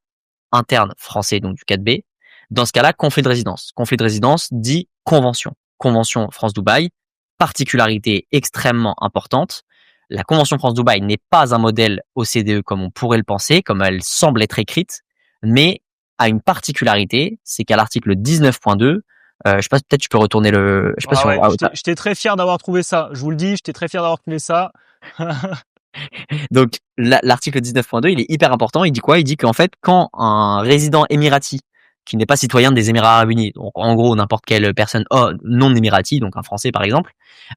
interne français, donc du 4B, dans ce cas-là, conflit de résidence. Conflit de résidence dit convention. Convention France-Dubaï, particularité extrêmement importante. La Convention France-Dubaï n'est pas un modèle OCDE comme on pourrait le penser, comme elle semble être écrite, mais a une particularité, c'est qu'à l'article 19.2, je sais pas, peut-être tu peux retourner le... Je sais pas si on... J'étais très fier d'avoir trouvé ça. Je vous le dis, j'étais très fier d'avoir trouvé ça. Donc, l'article 19.2, il est hyper important. Il dit quoi? Il dit qu'en fait, quand un résident émirati qui n'est pas citoyen des Émirats Arabes Unis, donc en gros n'importe quelle personne non émirati, donc un Français par exemple,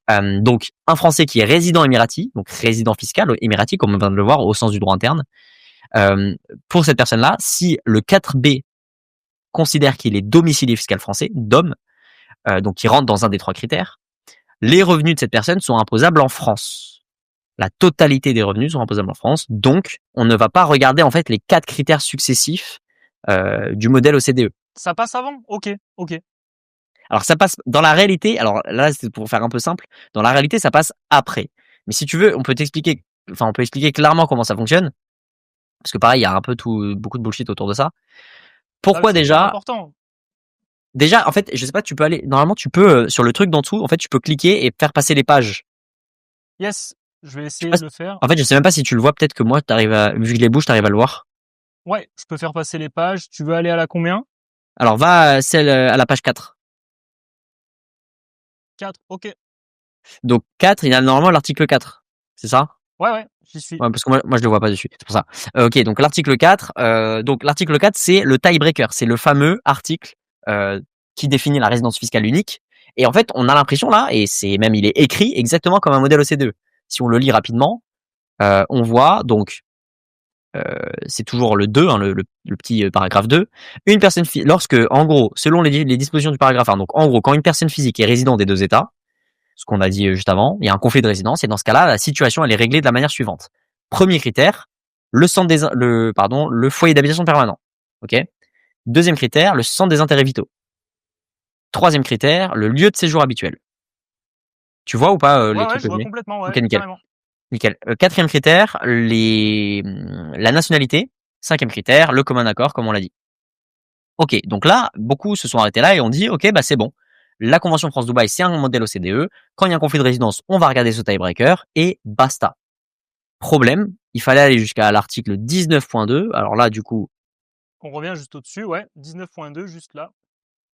donc un Français qui est résident émirati, donc résident fiscal émirati, comme on vient de le voir au sens du droit interne, pour cette personne-là, si le 4B considère qu'il est domicilié fiscal français, DOM, donc qui rentre dans un des 3 critères, les revenus de cette personne sont imposables en France. La totalité des revenus sont imposables en France, donc on ne va pas regarder en fait les 4 critères successifs du modèle OCDE. Ça passe avant? Ok. Alors ça passe dans la réalité, alors là c'est pour faire un peu simple, dans la réalité ça passe après. Mais si tu veux, on peut expliquer clairement comment ça fonctionne, parce que pareil, il y a un peu beaucoup de bullshit autour de ça. Pourquoi déjà? Important. Déjà, en fait, je sais pas, normalement tu peux, sur le truc d'en dessous, en fait tu peux cliquer et faire passer les pages. Yes, je vais essayer de le faire. En fait, je sais même pas si tu le vois, peut-être que moi, vu que je les bouge, t'arrives à le voir. Ouais, je peux faire passer les pages. Tu veux aller à la combien? Alors, va à celle à la page 4. 4, ok. Donc, 4, il y a normalement l'article 4. C'est ça? Ouais, j'y suis. Ouais, parce que moi, je le vois pas dessus. C'est pour ça. Ok, donc l'article 4. Donc, l'article 4, c'est le tiebreaker. C'est le fameux article qui définit la résidence fiscale unique. Et en fait, on a l'impression là, et il est écrit exactement comme un modèle OCDE. Si on le lit rapidement, on voit donc c'est toujours le 2, hein, le petit paragraphe 2. Une personne lorsque, en gros, selon les dispositions du paragraphe 1, donc en gros, quand une personne physique est résident des 2 États, ce qu'on a dit juste avant, il y a un conflit de résidence, et dans ce cas-là, la situation elle est réglée de la manière suivante. Premier critère, le foyer d'habitation permanent. Ok. Deuxième critère, le centre des intérêts vitaux. Troisième critère, le lieu de séjour habituel. Tu vois ou pas les trucs je vois complètement, ouais, ok, nickel. Carrément. Nickel. Quatrième critère, la nationalité. Cinquième critère, le commun accord, comme on l'a dit. Ok, donc là, beaucoup se sont arrêtés là et ont dit, ok, bah c'est bon. La Convention France-Dubaï, c'est un modèle OCDE. Quand il y a un conflit de résidence, on va regarder ce tiebreaker et basta. Problème, il fallait aller jusqu'à l'article 19.2. Alors là, du coup... On revient juste au-dessus, ouais. 19.2, juste là.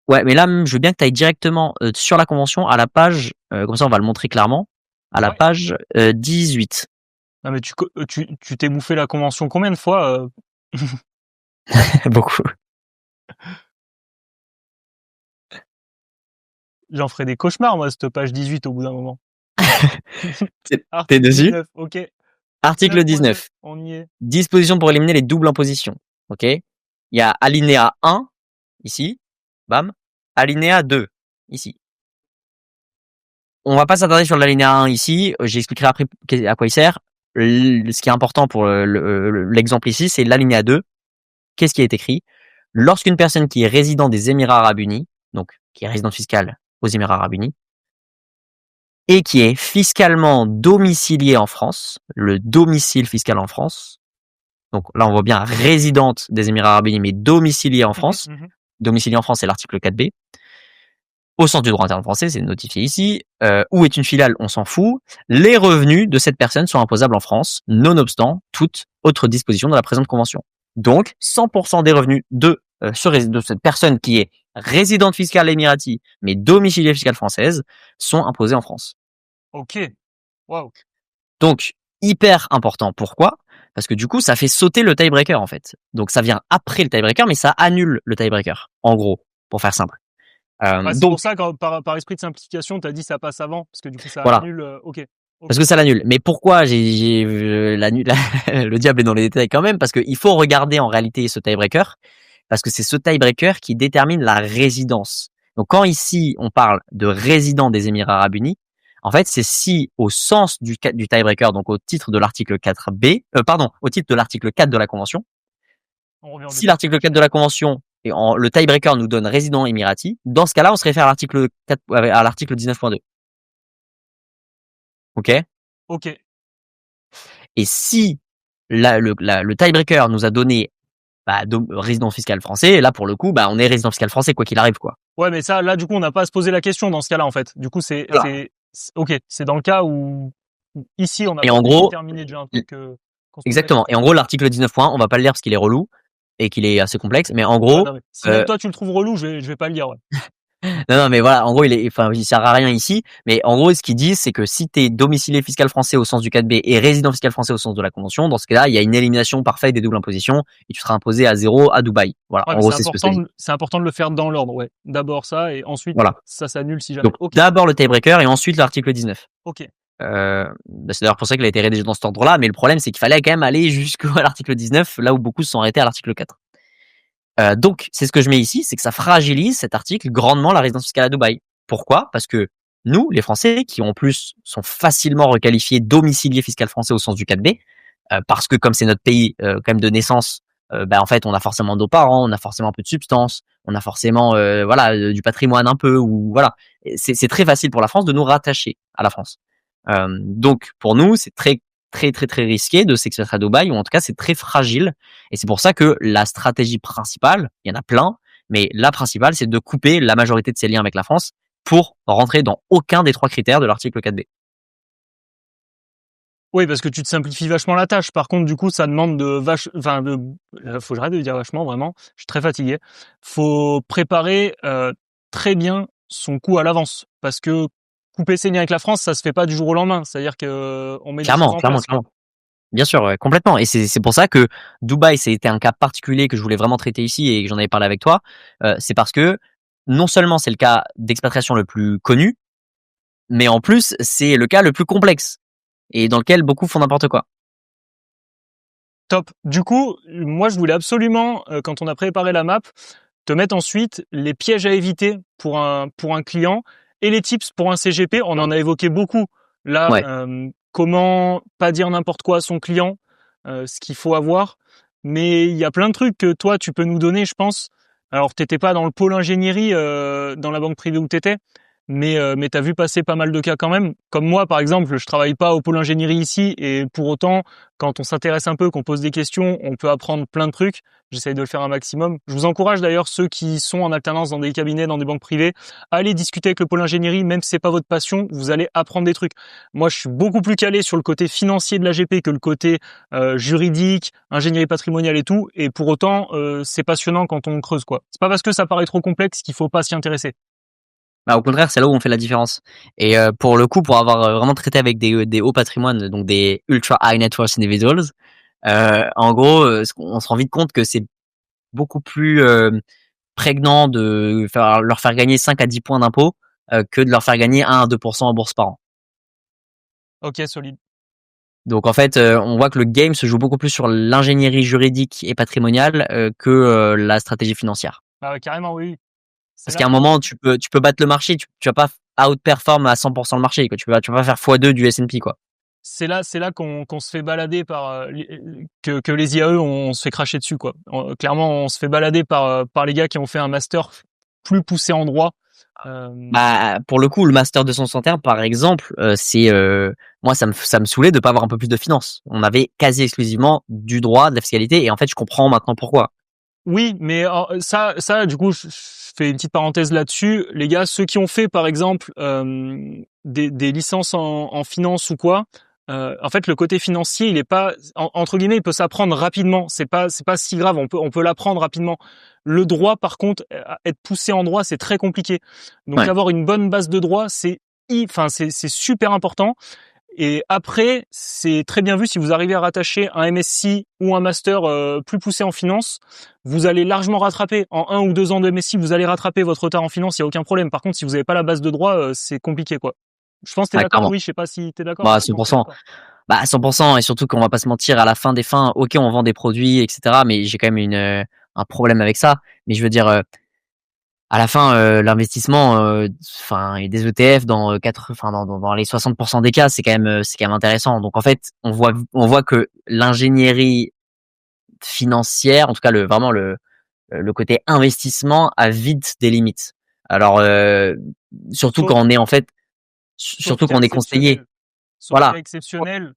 Ouais, mais là, je veux bien que tu ailles directement sur la Convention à la page, comme ça on va le montrer clairement, à la page 18. Non mais tu t'es bouffé la convention combien de fois Beaucoup. J'en ferai des cauchemars, moi, cette page 18 au bout d'un moment. T'es dessus 19, ok. Article 19. On y est. Disposition pour éliminer les doubles impositions. Ok. Il y a alinéa 1, ici. Bam. Alinéa 2, ici. On va pas s'attarder sur l'alinéa 1 ici. J'expliquerai après à quoi il sert. Ce qui est important pour l'exemple ici, c'est l'alinéa 2. Qu'est-ce qui est écrit? Lorsqu'une personne qui est résident des Émirats Arabes Unis, donc qui est résident fiscal aux Émirats Arabes Unis, et qui est fiscalement domicilié en France, le domicile fiscal en France, donc là on voit bien résidente des Émirats Arabes Unis, mais domiciliée en France, domiciliée en France c'est l'article 4B, au sens du droit interne français, c'est notifié ici, où est une filiale, on s'en fout, les revenus de cette personne sont imposables en France, nonobstant toute autre disposition de la présente convention. Donc 100% des revenus de de cette personne qui est résidente fiscale émirati, mais domiciliée fiscale française, sont imposées en France. Ok. Waouh. Donc, hyper important. Pourquoi? Parce que du coup, ça fait sauter le tiebreaker, en fait. Donc, ça vient après le tiebreaker, mais ça annule le tiebreaker. En gros, pour faire simple. Ouais, c'est pour Donc, ça que par esprit de simplification, t'as dit ça passe avant, parce que du coup, ça voilà. annule. Ok. Parce que ça l'annule. Mais pourquoi le diable est dans les détails quand même? Parce qu'il faut regarder en réalité ce tiebreaker. Parce que c'est ce tiebreaker qui détermine la résidence. Donc, quand ici, on parle de résident des Émirats Arabes Unis, en fait, c'est si, au sens du tiebreaker, donc au titre de l'article 4B, au titre de l'article 4 de la Convention, On revient au si départ. l'article 4 de la Convention le tiebreaker nous donne résident émirati, dans ce cas-là, on se réfère à l'article 4, à l'article 19.2. OK? Ok. Et si le tiebreaker nous a donné résident fiscal français, là, pour le coup, on est résident fiscal français, quoi qu'il arrive, quoi. Ouais, mais ça, là, du coup, on n'a pas à se poser la question dans ce cas-là, en fait. Du coup, Voilà. ok. C'est dans le cas où ici, on n'a Et pas en gros, déterminé déjà un truc qu'on se pose la exactement. question. Et en gros, l'article 19.1, on va pas le lire parce qu'il est relou et qu'il est assez complexe, mais en Ouais, gros, non, mais si même toi tu le trouves relou, je vais pas le lire. Ouais. non, mais voilà, en gros, il sert à rien ici, mais en gros, ce qu'ils disent, c'est que si t'es domicilié fiscal français au sens du 4B et résident fiscal français au sens de la Convention, dans ce cas-là, il y a une élimination parfaite des doubles impositions et tu seras imposé à 0 à Dubaï. Voilà. Ouais, En mais gros, c'est ce que ça dit. c'est important de le faire dans l'ordre. Ouais. D'abord ça et ensuite Voilà. ça s'annule si jamais. Donc, Ok. d'abord le tiebreaker et ensuite l'article 19. Ok. C'est d'ailleurs pour ça qu'il a été rédigé dans cet ordre-là, mais le problème, c'est qu'il fallait quand même aller jusqu'à l'article 19, là où beaucoup se sont arrêtés à l'article 4. Donc, c'est ce que je mets ici, c'est que ça fragilise cet article grandement la résidence fiscale à Dubaï. Pourquoi? Parce que nous, les Français, qui en plus sont facilement requalifiés domiciliés fiscal français au sens du 4B, parce que comme c'est notre pays quand même de naissance, en fait, on a forcément nos parents, on a forcément un peu de substance, on a forcément du patrimoine un peu, ou voilà. C'est très facile pour la France de nous rattacher à la France. Donc, pour nous, c'est très très très très risqué de s'expatrier à Dubaï, ou en tout cas c'est très fragile, et c'est pour ça que la stratégie principale, il y en a plein, mais la principale, c'est de couper la majorité de ses liens avec la France pour rentrer dans aucun des trois critères de l'article 4B. Oui, parce que tu te simplifies vachement la tâche. Par contre, du coup, ça demande faut que j'arrête de dire vachement, vraiment. Je suis très fatigué. Faut préparer très bien son coup à l'avance, parce que couper ses liens avec la France, ça se fait pas du jour au lendemain. C'est-à-dire que on met des choses Clairement, en clairement, place, quoi. clairement. Bien sûr, ouais, complètement. Et c'est pour ça que Dubaï, c'était un cas particulier que je voulais vraiment traiter ici et que j'en avais parlé avec toi. C'est parce que non seulement c'est le cas d'expatriation le plus connu, mais en plus c'est le cas le plus complexe et dans lequel beaucoup font n'importe quoi. Top. Du coup, moi, je voulais absolument, quand on a préparé la map, te mettre ensuite les pièges à éviter pour un client et les tips pour un CGP. On en a évoqué beaucoup. Là, Ouais. comment pas dire n'importe quoi à son client, ce qu'il faut avoir. Mais il y a plein de trucs que toi, tu peux nous donner, je pense. Alors, t'étais pas dans le pôle ingénierie dans la banque privée où t'étais, mais t'as vu passer pas mal de cas quand même. Comme moi, par exemple, je travaille pas au pôle ingénierie ici, et pour autant, quand on s'intéresse un peu, qu'on pose des questions, on peut apprendre plein de trucs. J'essaye de le faire un maximum. Je vous encourage d'ailleurs, ceux qui sont en alternance dans des cabinets, dans des banques privées, à aller discuter avec le pôle ingénierie, même si c'est pas votre passion, vous allez apprendre des trucs. Moi, je suis beaucoup plus calé sur le côté financier de l'AGP que le côté juridique, ingénierie patrimoniale et tout, et pour autant, c'est passionnant quand on creuse, quoi. C'est pas parce que ça paraît trop complexe qu'il faut pas s'y intéresser. Au contraire, c'est là où on fait la différence. Et pour le coup, pour avoir vraiment traité avec des hauts patrimoines, donc des ultra high net worth individuals, en gros, on se rend vite compte que c'est beaucoup plus prégnant de leur faire gagner 5 à 10 points d'impôt que de leur faire gagner 1 à 2% en bourse par an. Ok, solide. Donc en fait, on voit que le game se joue beaucoup plus sur l'ingénierie juridique et patrimoniale que la stratégie financière. Ah ouais, carrément, oui. C'est Parce là. qu'à un moment, tu peux battre le marché, tu vas pas outperform à 100% le marché, quoi. Tu vas pas faire x2 du S&P, quoi. C'est là qu'on se fait balader par que les IAE on se fait cracher dessus, quoi. Clairement, on se fait balader par les gars qui ont fait un master plus poussé en droit. Pour le coup, le master 261, par exemple, moi, ça me saoulait de pas avoir un peu plus de finance. On avait quasi exclusivement du droit, de la fiscalité, et en fait, je comprends maintenant pourquoi. Oui, mais ça, du coup, je fais une petite parenthèse là-dessus. Les gars, ceux qui ont fait, par exemple, des licences en finance ou quoi, En fait, le côté financier, il est pas entre guillemets, il peut s'apprendre rapidement. C'est pas si grave. On peut l'apprendre rapidement. Le droit, par contre, être poussé en droit, c'est très compliqué. Donc, Ouais. avoir une bonne base de droit, c'est super important. Et après, c'est très bien vu si vous arrivez à rattacher un MSc ou un master plus poussé en finance, vous allez largement rattraper. En 1 ou 2 ans de MSc, vous allez rattraper votre retard en finance, il y a aucun problème. Par contre, si vous n'avez pas la base de droit, c'est compliqué, quoi. Je pense que t'es Ouais, d'accord, clairement. Louis. Je sais pas si t'es d'accord. Bah, Je pense que t'es 100%. d'accord. Bah, 100%. Et surtout qu'on va pas se mentir, à la fin des fins, ok, on vend des produits, etc. Mais j'ai quand même un problème avec ça. Mais je veux dire, à la fin, l'investissement, et des ETF dans dans les 60% des cas, c'est quand même intéressant. Donc en fait, on voit que l'ingénierie financière, en tout cas le côté investissement, a vite des limites. Alors surtout Sauf, quand on est en fait, sauf surtout cas quand on est conseillé. exceptionnel. Sauf cas Voilà. exceptionnel.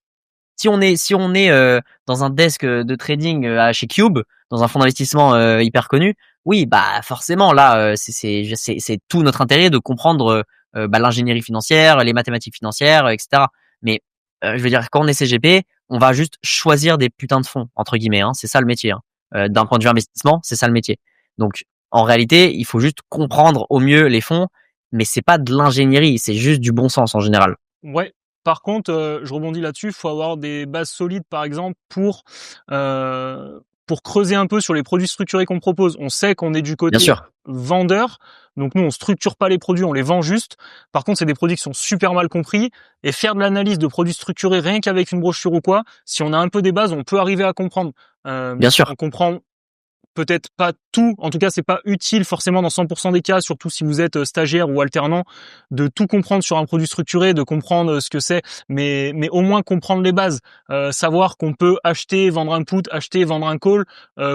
Si on est dans un desk de trading chez Cube, dans un fonds d'investissement hyper connu, oui, bah forcément là, c'est tout notre intérêt de comprendre l'ingénierie financière, les mathématiques financières, etc. Mais je veux dire, quand on est CGP, on va juste choisir des putains de fonds entre guillemets. Hein, c'est ça le métier. Hein. D'un point de vue investissement, c'est ça le métier. Donc en réalité, il faut juste comprendre au mieux les fonds, mais c'est pas de l'ingénierie, c'est juste du bon sens en général. Ouais. Par contre, je rebondis là-dessus. Il faut avoir des bases solides, par exemple, pour creuser un peu sur les produits structurés qu'on propose. On sait qu'on est du Bien côté sûr, vendeur, donc nous on structure pas les produits, on les vend juste. Par contre, c'est des produits qui sont super mal compris. Et faire de l'analyse de produits structurés rien qu'avec une brochure ou quoi, si on a un peu des bases, on peut arriver à comprendre. bien sûr, On comprend peut-être pas tout, en tout cas c'est pas utile forcément dans 100% des cas, surtout si vous êtes stagiaire ou alternant, de tout comprendre sur un produit structuré, de comprendre ce que c'est, mais au moins comprendre les bases, savoir qu'on peut acheter, vendre un put, acheter, vendre un call,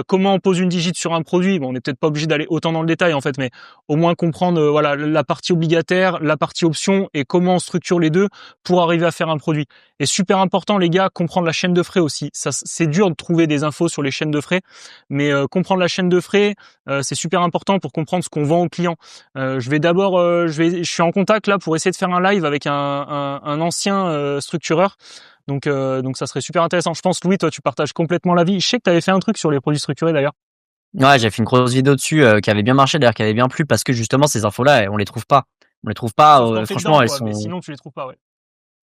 comment on pose une digit sur un produit. Bon, on n'est peut-être pas obligé d'aller autant dans le détail en fait, mais au moins comprendre voilà la partie obligataire, la partie option et comment on structure les deux pour arriver à faire un produit. Et super important les gars, comprendre la chaîne de frais aussi. Ça, c'est dur de trouver des infos sur les chaînes de frais, mais comprendre la chaîne de frais, c'est super important pour comprendre ce qu'on vend aux clients. Je vais d'abord, je suis en contact là pour essayer de faire un live avec un ancien structureur. Donc ça serait super intéressant. Je pense, Louis, toi, tu partages complètement l'avis. Je sais que tu avais fait un truc sur les produits structurés d'ailleurs. ouais, j'ai fait une grosse vidéo dessus qui avait bien marché, d'ailleurs, qui avait bien plu parce que justement ces infos-là, on les trouve pas. On les trouve pas. Sauf quand t'es Franchement, dedans, elles quoi. Mais sont. sinon, tu les trouves pas, ouais.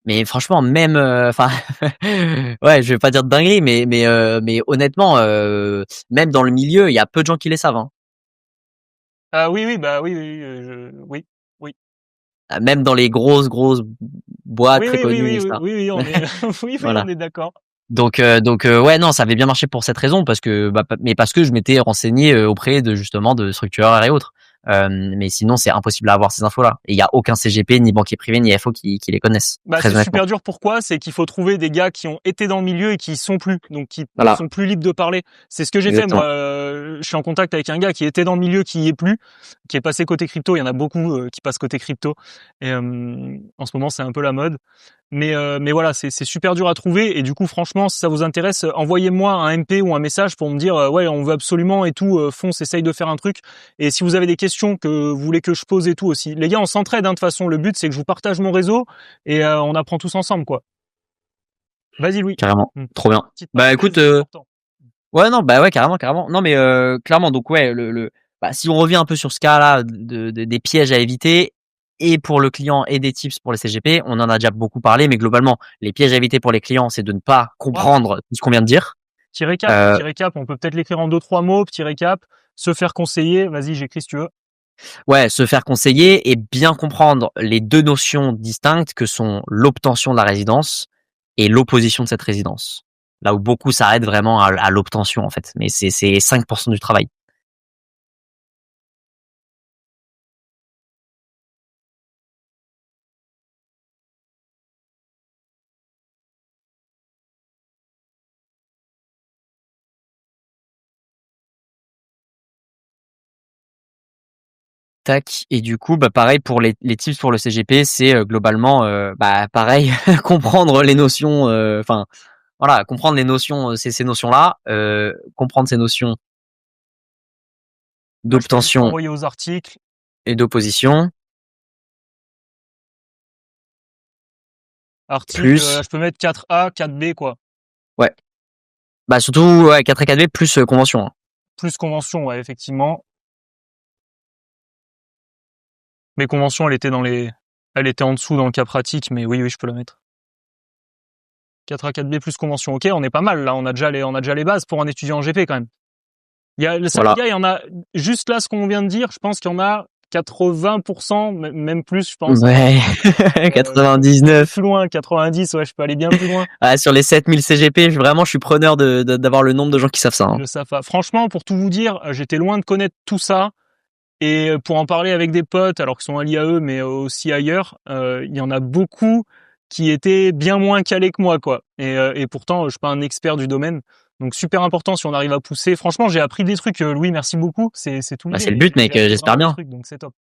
Mais franchement, même, enfin, ouais, je vais pas dire de dinguerie, mais honnêtement, même dans le milieu, il y a peu de gens qui les savent. Hein. Ah oui, oui, bah oui, oui, oui, oui. Même dans les grosses boîtes Oui, très oui, oui, connues, oui, oui, etc. oui, oui, on est, oui, oui, Voilà. on est d'accord. Donc ouais, non, ça avait bien marché pour cette raison mais parce que je m'étais renseigné auprès de justement de structureurs et autres. Mais sinon, c'est impossible à avoir ces infos-là. Et il y a aucun CGP, ni banquier privé, ni FO qui les connaissent. Bah, Très c'est honnêtement. super dur. Pourquoi? C'est qu'il faut trouver des gars qui ont été dans le milieu et qui y sont plus, donc qui Voilà, sont plus libres de parler. C'est ce que j'ai fait moi. exactement. Je suis en contact avec un gars qui était dans le milieu, qui y est plus, qui est passé côté crypto. Il y en a beaucoup qui passent côté crypto. Et en ce moment, c'est un peu la mode. Mais voilà, c'est super dur à trouver. Et du coup, franchement, si ça vous intéresse, envoyez-moi un MP ou un message pour me dire ouais, on veut absolument et tout. Fonce, essaye de faire un truc. Et si vous avez des questions que vous voulez que je pose et tout aussi, les gars, on s'entraide. Hein, de toute façon, le but c'est que je vous partage mon réseau et on apprend tous ensemble, quoi. Vas-y, Louis. Carrément. Trop bien. Petite Bah écoute, parenthèse, c'est important. ouais, non, bah ouais, carrément. Non, mais clairement, donc ouais, si on revient un peu sur ce cas-là des pièges à éviter, et pour le client et des tips pour les CGP, on en a déjà beaucoup parlé, mais globalement, les pièges à éviter pour les clients, c'est de ne pas Ouais. comprendre tout ce qu'on vient de dire. Petit récap. On peut peut-être l'écrire en 2, 3 mots. Petit récap. Se faire conseiller. Vas-y, j'écris si tu veux. Ouais, se faire conseiller et bien comprendre les deux notions distinctes que sont l'obtention de la résidence et l'opposition de cette résidence. Là où beaucoup s'arrêtent vraiment à l'obtention, en fait. Mais c'est 5% du travail. Tac. Et du coup, bah pareil pour les tips pour le CGP, c'est globalement bah pareil, comprendre les notions, enfin voilà, comprendre les notions, ces notions-là, comprendre ces notions Moi, je peux juste d'obtention renvoyer aux articles. et d'opposition. Article, plus, je peux mettre 4A, 4B, quoi. ouais. Bah, surtout, ouais, 4 et 4B plus convention. Hein. Plus convention, ouais, effectivement. Mais convention, elle était en dessous dans le cas pratique, mais oui, je peux la mettre. 4A, 4B plus convention. Ok, on est pas mal, là. On a déjà les bases pour un étudiant en GP, quand même. Ça, les Voilà. gars, il y en a, juste là, ce qu'on vient de dire, je pense qu'il y en a 80%, même plus, je pense. Ouais. Je peux aller 99. plus loin, 90, ouais, je peux aller bien plus loin. Ah, sur les 7000 CGP, vraiment, je suis preneur d'avoir le nombre de gens qui savent ça. Hein. Le SAFA. Franchement, pour tout vous dire, j'étais loin de connaître tout ça. Et pour en parler avec des potes, alors qu'ils sont à l'IAE, mais aussi ailleurs, il y en a beaucoup qui étaient bien moins calés que moi, quoi. Et pourtant, je suis pas un expert du domaine. Donc super important si on arrive à pousser. Franchement, j'ai appris des trucs. Louis, merci beaucoup. C'est tout Bah, l'idée. c'est le but, Mais mec. j'ai appris J'espère vraiment des bien. trucs, donc c'est top.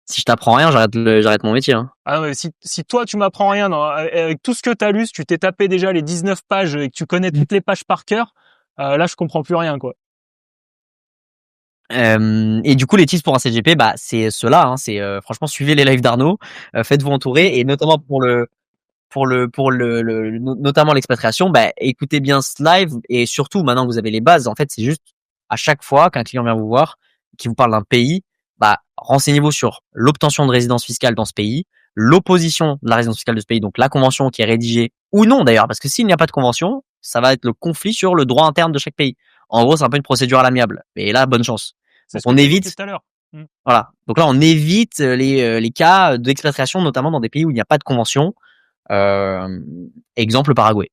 Si je t'apprends rien, j'arrête mon métier. Hein. Ah ouais, si toi tu m'apprends rien, non, avec tout ce que t'as lu, si tu t'es tapé déjà les 19 pages et que tu connais toutes les pages par cœur, là je comprends plus rien, quoi. Et du coup, les tips pour un CGP, bah, c'est cela. Hein, c'est franchement, suivez les lives d'Arnaud, faites-vous entourer, et notamment notamment l'expatriation, bah, écoutez bien ce live, et surtout maintenant que vous avez les bases, en fait, c'est juste à chaque fois qu'un client vient vous voir, qui vous parle d'un pays, bah, renseignez-vous sur l'obtention de résidence fiscale dans ce pays, l'opposition de la résidence fiscale de ce pays, donc la convention qui est rédigée ou non d'ailleurs, parce que s'il n'y a pas de convention, ça va être le conflit sur le droit interne de chaque pays. En gros, c'est un peu une procédure à l'amiable. Et là, bonne chance. C'est Donc ce que on tu évoquais évite, tout à l'heure. voilà. Donc là, on évite les cas d'expatriation, notamment dans des pays où il n'y a pas de convention. Euh, exemple le Paraguay.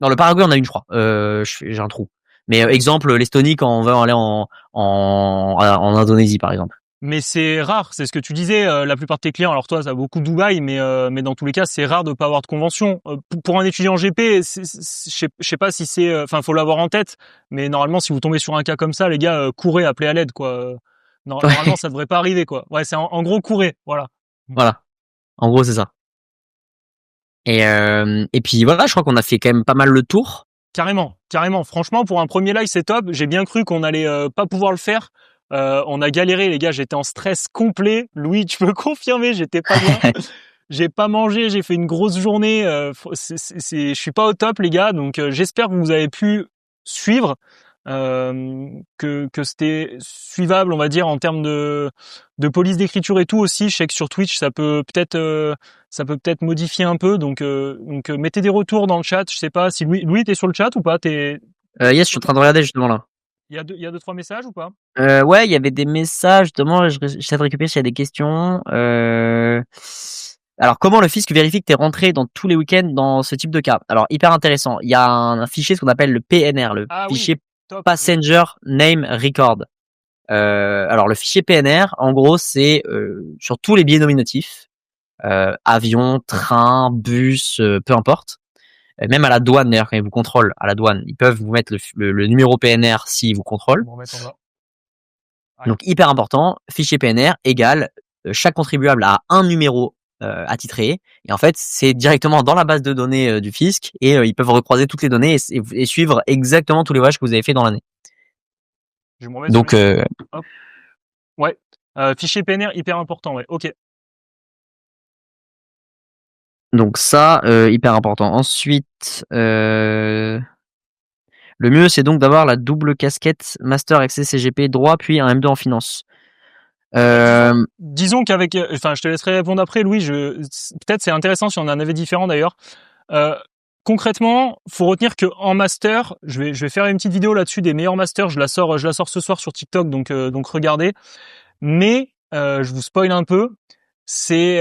Non, le Paraguay, on a une, je crois. J'ai un trou. Mais exemple l'Estonie quand on veut aller en Indonésie, par exemple. Mais c'est rare, c'est ce que tu disais, la plupart de tes clients, alors toi ça a beaucoup de Dubaï, mais dans tous les cas c'est rare de pas avoir de convention. Pour un étudiant GP, je sais pas si c'est, enfin faut l'avoir en tête, mais normalement si vous tombez sur un cas comme ça, les gars, courez, appelez à l'aide, quoi. Normalement ça devrait pas arriver, quoi. Ouais, c'est en gros courez, voilà. Voilà. En gros, c'est ça. Et puis voilà, je crois qu'on a fait quand même pas mal le tour. Carrément, carrément. Franchement, pour un premier live, c'est top. J'ai bien cru qu'on allait pas pouvoir le faire. On a galéré, les gars. J'étais en stress complet. Louis, tu peux confirmer, j'étais pas bien. J'ai pas mangé, j'ai fait une grosse journée. Je suis pas au top, les gars. Donc, j'espère que vous avez pu suivre, que c'était suivable, on va dire, en termes de police d'écriture et tout aussi. Je sais que sur Twitch, ça peut peut-être modifier un peu. Donc, mettez des retours dans le chat. Je sais pas si Louis, t'es sur le chat ou pas? Yes, je suis en train de regarder justement là. Il y a deux, trois messages ou pas? Ouais, il y avait des messages, justement, j'essaie de récupérer s'il y a des questions. Alors, comment le fisc vérifie que tu es rentré dans tous les week-ends dans ce type de cas? Alors, hyper intéressant. Il y a un fichier, ce qu'on appelle le PNR, le Ah oui, fichier top. Passenger Name Record. Alors, le fichier PNR, en gros, c'est sur tous les billets nominatifs, avion, train, bus, peu importe. Même à la douane, d'ailleurs, quand ils vous contrôlent à la douane, ils peuvent vous mettre le numéro PNR s'ils vous contrôlent. Ouais. Donc hyper important, fichier PNR égale chaque contribuable a un numéro attitré, et en fait c'est directement dans la base de données du fisc, et ils peuvent recroiser toutes les données et suivre exactement tous les voyages que vous avez fait dans l'année. Je vais me remettre Donc sur les... Hop. Ouais. Fichier PNR hyper important, ouais. Ok. donc ça hyper important. Ensuite le mieux c'est donc d'avoir la double casquette master accès CGP droit puis un M2 en finance. Disons qu'avec, enfin, je te laisserai répondre après, Louis. Peut-être c'est intéressant si on en avait différents d'ailleurs. Concrètement, faut retenir que en master, je vais faire une petite vidéo là-dessus des meilleurs masters. Je la sors ce soir sur TikTok, donc regardez. Mais je vous spoil un peu. C'est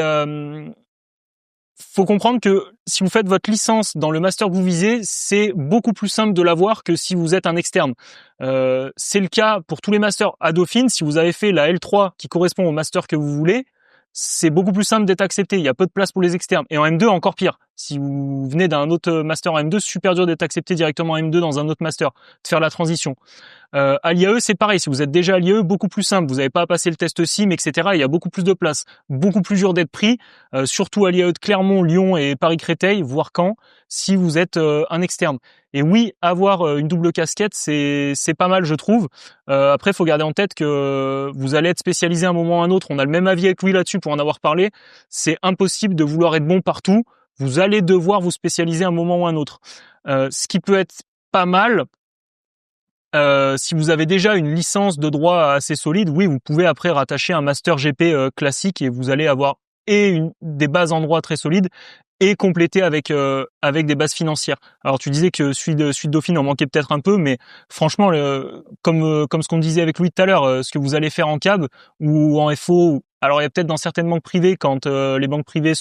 faut comprendre que si vous faites votre licence dans le master que vous visez, c'est beaucoup plus simple de l'avoir que si vous êtes un externe. C'est le cas pour tous les masters à Dauphine. Si vous avez fait la L3 qui correspond au master que vous voulez, c'est beaucoup plus simple d'être accepté. Il y a peu de place pour les externes. Et en M2, encore pire. Si vous venez d'un autre master en M2, super dur d'être accepté directement en M2 dans un autre master, de faire la transition. À l'IAE, c'est pareil. Si vous êtes déjà à l'IAE, beaucoup plus simple. Vous n'avez pas à passer le test SIM, etc. Il y a beaucoup plus de place. Beaucoup plus dur d'être pris, surtout à l'IAE de Clermont, Lyon et Paris-Créteil, voire Caen, si vous êtes un externe. Et oui, avoir une double casquette, c'est pas mal, je trouve. Après, il faut garder en tête que vous allez être spécialisé à un moment ou à un autre. On a le même avis avec Louis là-dessus pour en avoir parlé. C'est impossible de vouloir être bon partout. vous allez devoir vous spécialiser à un moment ou un autre. Ce qui peut être pas mal, si vous avez déjà une licence de droit assez solide, oui, vous pouvez après rattacher un master GP classique et vous allez avoir des bases en droit très solides et compléter avec des bases financières. Alors tu disais que celui de Dauphine en manquait peut-être un peu, mais franchement, comme ce qu'on disait avec Louis tout à l'heure, ce que vous allez faire en CAB ou en FO, alors il y a peut-être dans certaines banques privées, quand les banques privées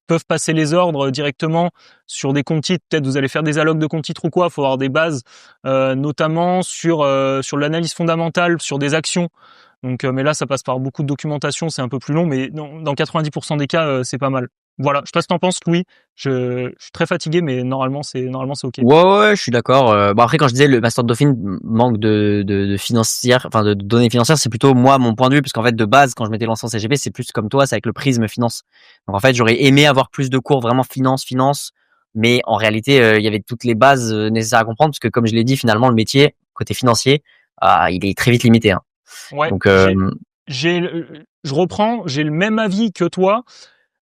peuvent passer les ordres directement sur des comptes titres, peut-être vous allez faire des allocs de comptes titres ou quoi, il faut avoir des bases, notamment sur l'analyse fondamentale, sur des actions. Donc, mais là, ça passe par beaucoup de documentation, c'est un peu plus long, mais dans 90% des cas, c'est pas mal. Voilà, je sais pas ce que t'en penses, Louis. Je suis très fatigué, mais normalement c'est ok. Ouais, je suis d'accord. Bon après, quand je disais le master de Dauphine manque de financière, enfin de données financières, c'est plutôt moi mon point de vue, parce qu'en fait de base, quand je m'étais lancé en CGP, c'est plus comme toi, c'est avec le prisme finance. Donc en fait, j'aurais aimé avoir plus de cours vraiment finance, mais en réalité, il y avait toutes les bases nécessaires à comprendre, parce que comme je l'ai dit, finalement le métier côté financier, il est très vite limité. Hein. Ouais. Donc je reprends, j'ai le même avis que toi.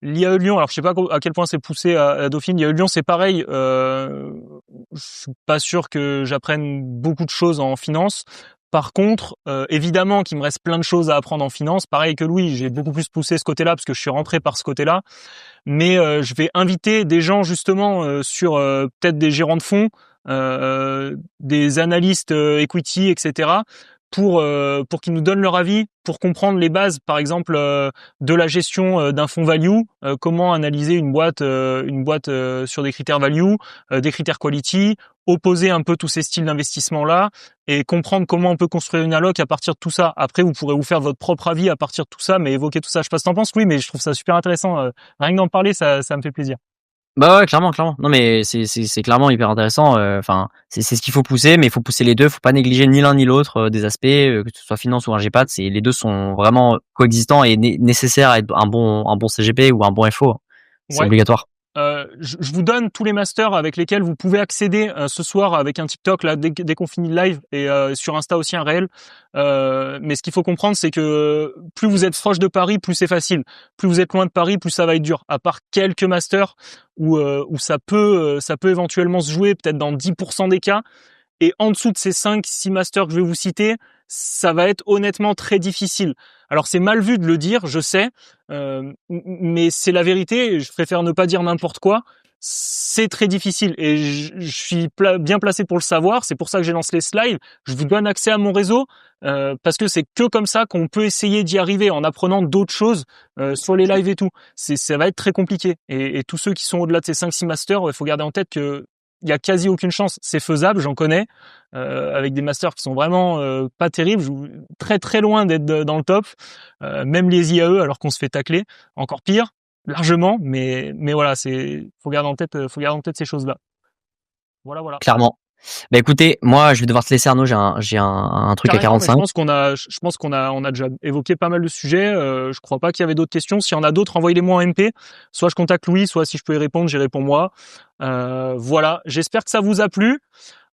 L'IAE Lyon, alors je sais pas à quel point c'est poussé à Dauphine. L'IAE Lyon, c'est pareil. Je suis pas sûr que j'apprenne beaucoup de choses en finance. Par contre, évidemment qu'il me reste plein de choses à apprendre en finance. Pareil que Louis, j'ai beaucoup plus poussé ce côté-là parce que je suis rentré par ce côté-là. Mais je vais inviter des gens justement sur peut-être des gérants de fonds, des analystes equity, etc. pour qu'ils nous donnent leur avis, pour comprendre les bases, par exemple de la gestion d'un fonds value, comment analyser une boîte sur des critères value, des critères quality, opposer un peu tous ces styles d'investissement là et comprendre comment on peut construire une alloc à partir de tout ça. Après, vous pourrez vous faire votre propre avis à partir de tout ça, mais évoquer tout ça. Je sais pas ce que t'en penses, oui, mais je trouve ça super intéressant. Rien que d'en parler, ça me fait plaisir. bah ouais, clairement. Non, mais c'est clairement hyper intéressant. Enfin, c'est ce qu'il faut pousser, mais il faut pousser les deux. Faut pas négliger ni l'un ni l'autre des aspects, que ce soit finance ou un GPAT. Les deux sont vraiment coexistants et nécessaires à être un bon CGP ou un bon FO. C'est Ouais. obligatoire. Je vous donne tous les masters avec lesquels vous pouvez accéder ce soir avec un TikTok là dès qu'on finit le live et sur Insta aussi un réel. Mais ce qu'il faut comprendre, c'est que plus vous êtes proche de Paris, plus c'est facile. Plus vous êtes loin de Paris, plus ça va être dur. À part quelques masters où ça peut éventuellement se jouer, peut-être dans 10% des cas. Et en dessous de ces 5-6 masters que je vais vous citer, ça va être honnêtement très difficile. Alors c'est mal vu de le dire, je sais, mais c'est la vérité. Je préfère ne pas dire n'importe quoi. C'est très difficile et je suis bien placé pour le savoir. C'est pour ça que j'ai lancé les slides. Je vous donne accès à mon réseau parce que c'est que comme ça qu'on peut essayer d'y arriver en apprenant d'autres choses sur les lives et tout. Ça va être très compliqué. Et tous ceux qui sont au-delà de ces 5-6 masters, il faut garder en tête que il y a quasi aucune chance. C'est faisable, j'en connais, avec des masters qui sont vraiment pas terribles, très très loin d'être dans le top. Même les IAE, alors qu'on se fait tacler, encore pire, largement. Mais voilà, faut garder en tête ces choses-là. Voilà. Clairement. Bah écoutez, moi je vais devoir te laisser Arnaud, j'ai un truc Carrément, à 45. je pense qu'on a déjà évoqué pas mal de sujets. Je crois pas qu'il y avait d'autres questions. S'il y en a d'autres, envoyez-les-moi en MP. Soit je contacte Louis, soit si je peux y répondre, j'y réponds moi. Voilà. J'espère que ça vous a plu.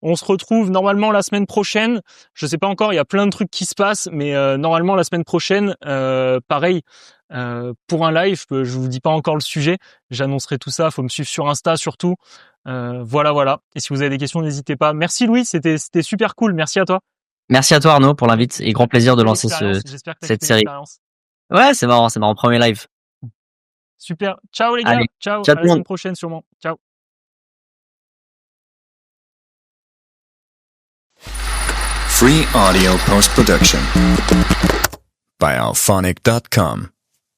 On se retrouve normalement la semaine prochaine. Je sais pas encore, il y a plein de trucs qui se passent, mais normalement la semaine prochaine, pareil, pour un live, je vous dis pas encore le sujet. J'annoncerai tout ça. Faut me suivre sur Insta surtout. Voilà. Et si vous avez des questions, n'hésitez pas. Merci Louis, c'était super cool. Merci à toi. Merci à toi Arnaud pour l'invite et grand plaisir de lancer cette série. Ouais, c'est marrant, premier live. Super. Ciao les gars. Allez, ciao. Ciao À la semaine prochaine sûrement. Ciao. Free audio post-production by alphonic.com.